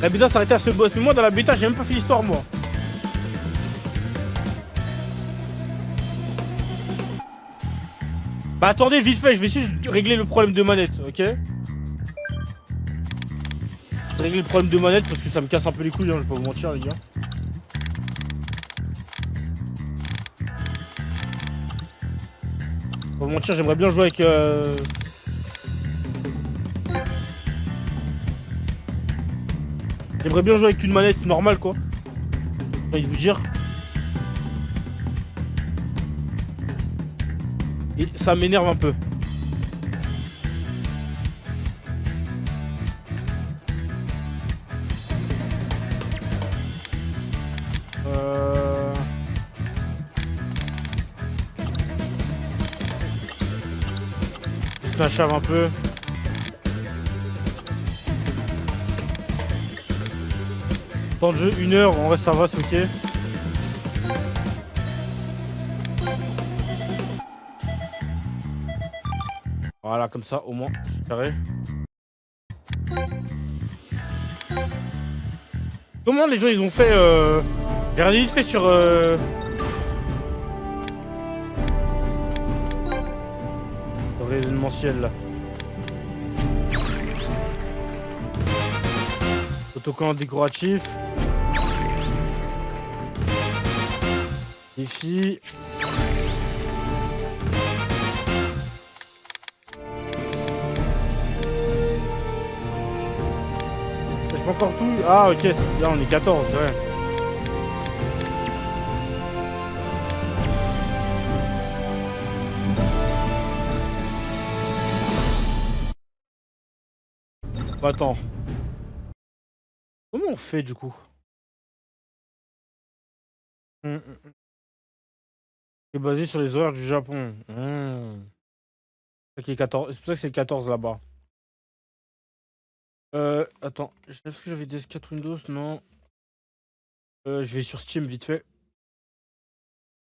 La bêta s'arrêtait à ce boss, mais moi dans la bêta j'ai même pas fait l'histoire moi. Bah attendez, vite fait, je vais juste régler le problème de manette, ok? Régler le problème de manette parce que ça me casse un peu les couilles, hein, je vais pas vous mentir les gars. Pas vous mentir, j'aimerais bien jouer avec... J'aimerais bien jouer avec une manette normale quoi. J'ai envie de vous dire. Et ça m'énerve un peu. Juste un chave un peu. Temps de jeu 1 heure, en vrai ça va, c'est ok. Voilà, comme ça au moins, c'est carré. Comment les gens ils ont fait j'ai regardé vite fait sur l'événementiel là. Autocollant décoratif. Défi. Je pas encore tout. Ah ok, là on est 14, c'est vrai. Bah, attends. Comment on fait du coup? C'est basé sur les horaires du Japon. C'est pour ça que c'est le 14 là-bas. Attends, est-ce que j'avais des S4 Windows? Non. Je vais sur Steam vite fait.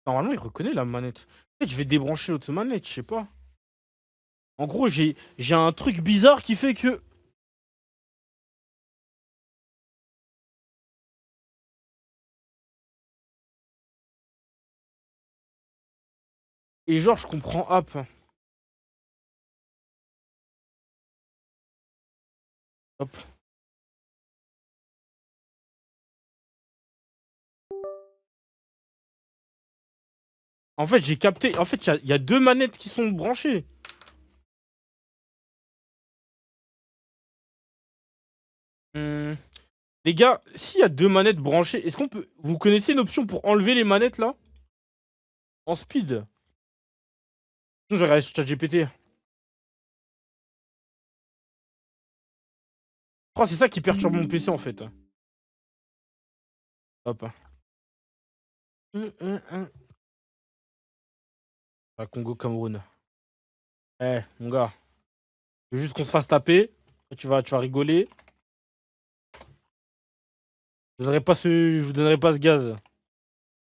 Normalement, il reconnaît la manette. Peut-être je vais débrancher l'autre manette, je sais pas. En gros, j'ai un truc bizarre qui fait que... Et genre, je comprends app. Hop. En fait, j'ai capté. En fait, il y a 2 manettes qui sont branchées. Les gars, s'il y a 2 manettes branchées, est-ce qu'on peut... Vous connaissez une option pour enlever les manettes là? En speed. Je vais regarder sur ChatGPT. Oh, c'est ça qui perturbe mon PC en fait. Hop. Ah, Congo Cameroun. Eh, mon gars. Je veux juste qu'on se fasse taper. Tu vas rigoler. Je vous donnerai pas ce gaz.